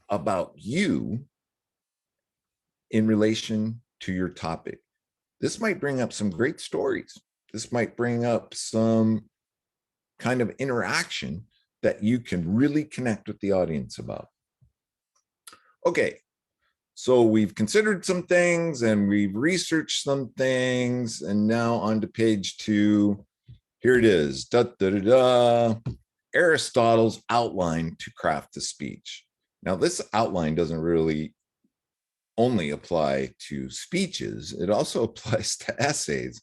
about you in relation to your topic. This might bring up some great stories. This might bring up some kind of interaction that you can really connect with the audience about. Okay, so we've considered some things and we've researched some things, and now on to page 2. Here it is. Aristotle's outline to craft a speech. Now, this outline doesn't really only apply to speeches. It also applies to essays.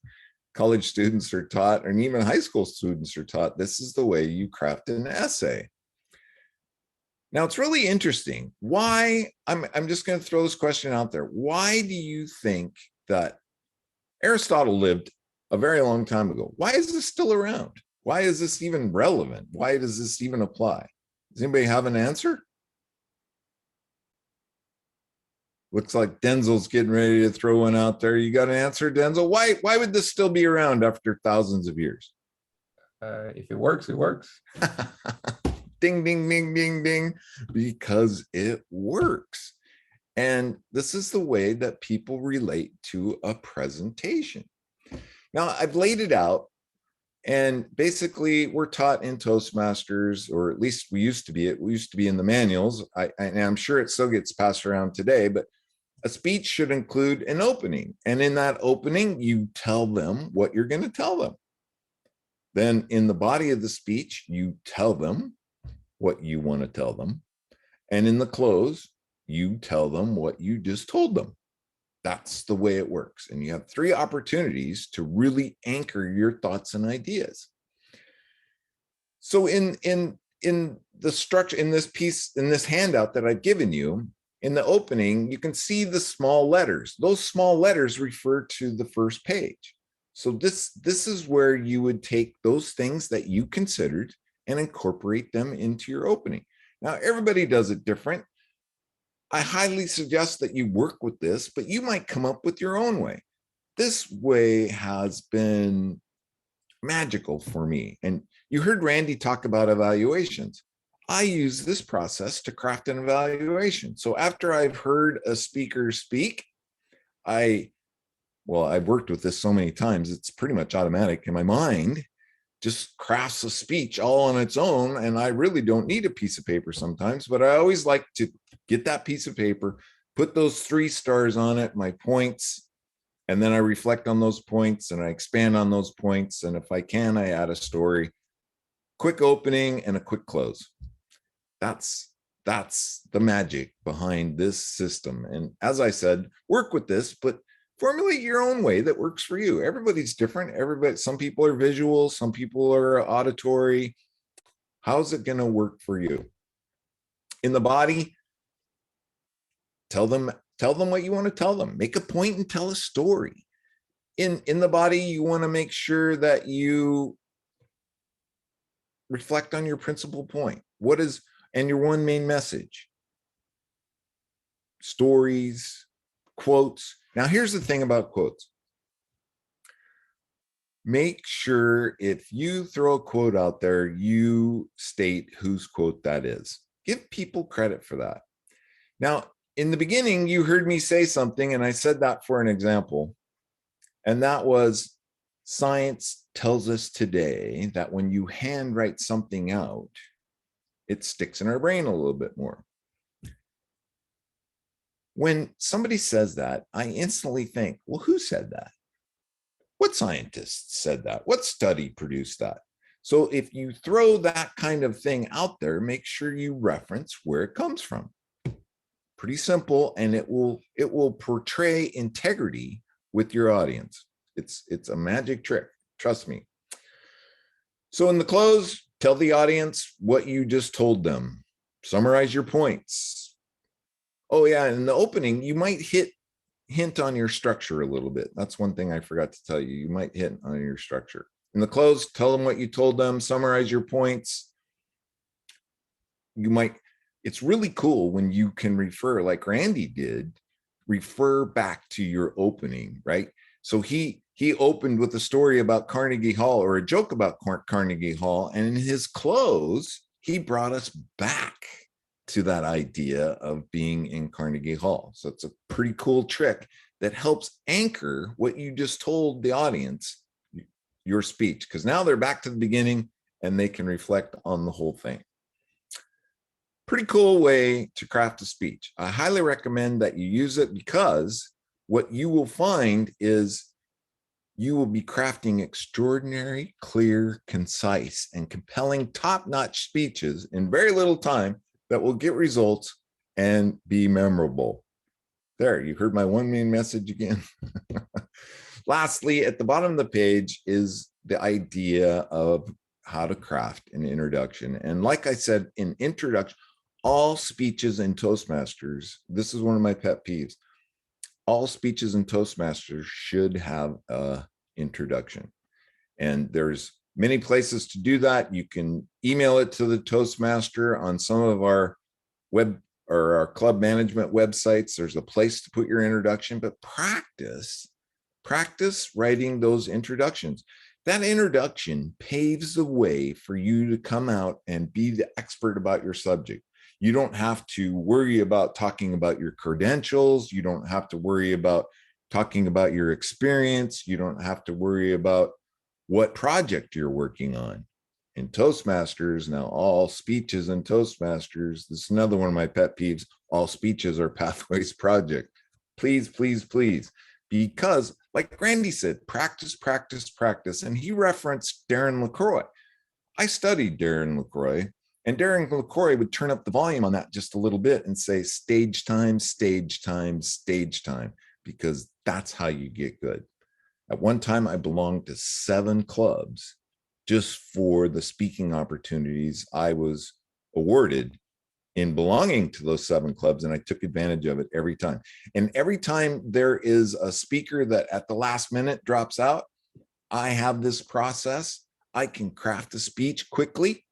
College students are taught, and even high school students are taught, this is the way you craft an essay. Now, it's really interesting. Why, I'm just going to throw this question out there. Why do you think that Aristotle lived a very long time ago? Why is this still around? Why is this even relevant? Why does this even apply? Does anybody have an answer? Looks like Denzel's getting ready to throw one out there. You got an answer, Denzel? Why would this still be around after thousands of years? If it works, it works. Ding, ding, ding, ding, ding. Because it works. And this is the way that people relate to a presentation. Now, I've laid it out, and basically we're taught in Toastmasters, or at least we used to be in the manuals. And I'm sure it still gets passed around today, but a speech should include an opening. And in that opening, you tell them what you're going to tell them. Then in the body of the speech, you tell them what you want to tell them. And in the close, you tell them what you just told them. That's the way it works. And you have 3 opportunities to really anchor your thoughts and ideas. So in the structure, in this piece, in this handout that I've given you, in the opening, you can see the small letters. Those small letters refer to the first page. So this is where you would take those things that you considered and incorporate them into your opening. Now, everybody does it different. I highly suggest that you work with this, but you might come up with your own way. This way has been magical for me. And you heard Randy talk about evaluations. I use this process to craft an evaluation. So after I've heard a speaker speak, I've worked with this so many times, it's pretty much automatic in my mind, just crafts a speech all on its own. And I really don't need a piece of paper sometimes, but I always like to get that piece of paper, put those 3 stars on it, my points, and then I reflect on those points and I expand on those points. And if I can, I add a story, quick opening and a quick close. That's the magic behind this system. And as I said, work with this, but formulate your own way that works for you. Everybody's different. Some people are visual, some people are auditory. How's it going to work for you? In the body, tell them what you want to tell them. Make a point and tell a story. In the body, you want to make sure that you reflect on your principal point. And your one main message. Stories, quotes. Now, here's the thing about quotes. Make sure if you throw a quote out there, you state whose quote that is. Give people credit for that. Now, in the beginning, you heard me say something, and I said that for an example. And that was, science tells us today that when you handwrite something out, it sticks in our brain a little bit more. When somebody says that, I instantly think, well, who said that? What scientists said that? What study produced that? So if you throw that kind of thing out there, make sure you reference where it comes from. Pretty simple, and it will portray integrity with your audience. It's a magic trick, trust me. So in the close, tell the audience what you just told them. Summarize your points. Oh yeah, in the opening, you might hint on your structure a little bit. That's one thing I forgot to tell you. You might hint on your structure. In the close, tell them what you told them, summarize your points. It's really cool when you can refer, like Randy did, refer back to your opening, right? So he opened with a story about Carnegie Hall, or a joke about Carnegie Hall, and in his close, he brought us back to that idea of being in Carnegie Hall. So it's a pretty cool trick that helps anchor what you just told the audience, your speech, because now they're back to the beginning and they can reflect on the whole thing. Pretty cool way to craft a speech. I highly recommend that you use it, because what you will find is you will be crafting extraordinary, clear, concise, and compelling top-notch speeches in very little time that will get results and be memorable. There, you heard my one main message again. Lastly, at the bottom of the page is the idea of how to craft an introduction. And like I said, in introduction, all speeches in Toastmasters, this is one of my pet peeves, all speeches in Toastmasters should have a introduction. And there's many places to do that. You can email it to the Toastmaster on some of our web or our club management websites. There's a place to put your introduction, but practice writing those introductions. That introduction paves the way for you to come out and be the expert about your subject. You don't have to worry about talking about your credentials. You don't have to worry about talking about your experience. You don't have to worry about what project you're working on. In Toastmasters, now all speeches in Toastmasters, this is another one of my pet peeves, all speeches are Pathways project. Please, please, please. Because like Randy said, practice, practice, practice. And he referenced Darren LaCroix. I studied Darren LaCroix. And Darren LaCroix would turn up the volume on that just a little bit and say, stage time, stage time, stage time, because that's how you get good. At one time, I belonged to 7 clubs just for the speaking opportunities I was awarded in belonging to those 7 clubs, and I took advantage of it every time. And every time there is a speaker that at the last minute drops out, I have this process. I can craft a speech quickly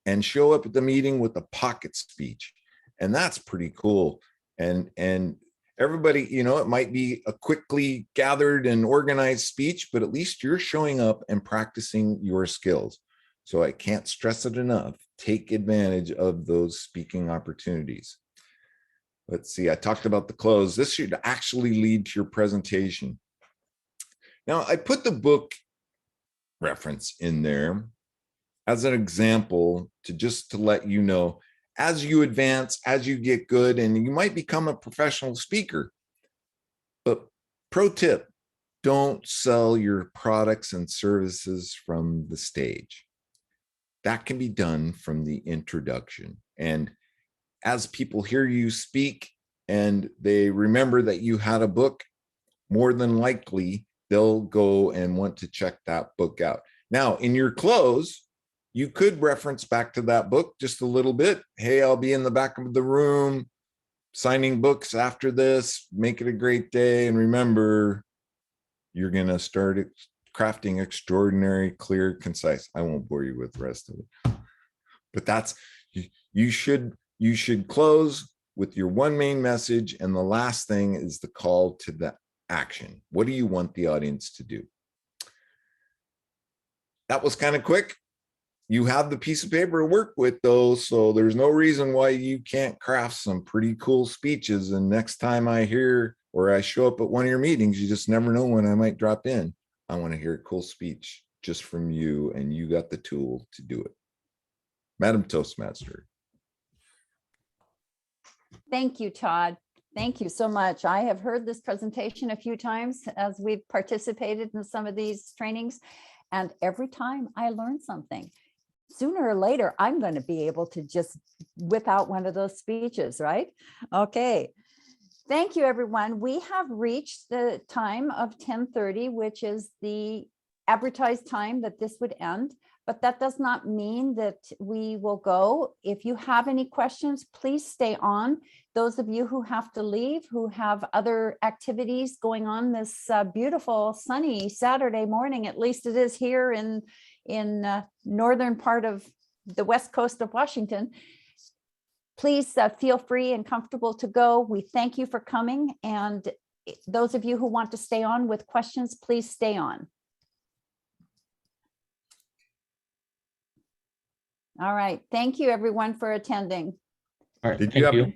and show up at the meeting with a pocket speech. And that's pretty cool. And everybody, you know, it might be a quickly gathered and organized speech, but at least you're showing up and practicing your skills. So I can't stress it enough. Take advantage of those speaking opportunities. Let's see, I talked about the close. This should actually lead to your presentation. Now, I put the book reference in there as an example to let you know, as you advance, as you get good, and you might become a professional speaker. But pro tip, don't sell your products and services from the stage. That can be done from the introduction. And as people hear you speak and they remember that you had a book, more than likely, they'll go and want to check that book out. Now, in your close, you could reference back to that book just a little bit. Hey, I'll be in the back of the room signing books after this. Make it a great day. And remember, you're going to start crafting extraordinary, clear, concise. I won't bore you with the rest of it. But that's, you should close with your one main message. And the last thing is the call to the action. What do you want the audience to do? That was kind of quick. You have the piece of paper to work with though, so there's no reason why you can't craft some pretty cool speeches. And next time I hear or I show up at one of your meetings, you just never know when I might drop in. I want to hear a cool speech just from you, and you got the tool to do it. Madam Toastmaster. Thank you, Todd. Thank you so much. I have heard this presentation a few times as we've participated in some of these trainings, and every time I learn something. Sooner or later, I'm going to be able to just whip out one of those speeches, right? Okay. Thank you, everyone. We have reached the time of 10:30, which is the advertised time that this would end, but that does not mean that we will go. If you have any questions, please stay on. Those of you who have to leave, who have other activities going on this beautiful sunny Saturday morning, at least it is here in northern part of the west coast of Washington, please feel free and comfortable to go. We thank you for coming. And those of you who want to stay on with questions, please stay on. All right. Thank you, everyone, for attending. All right, Did thank you you. have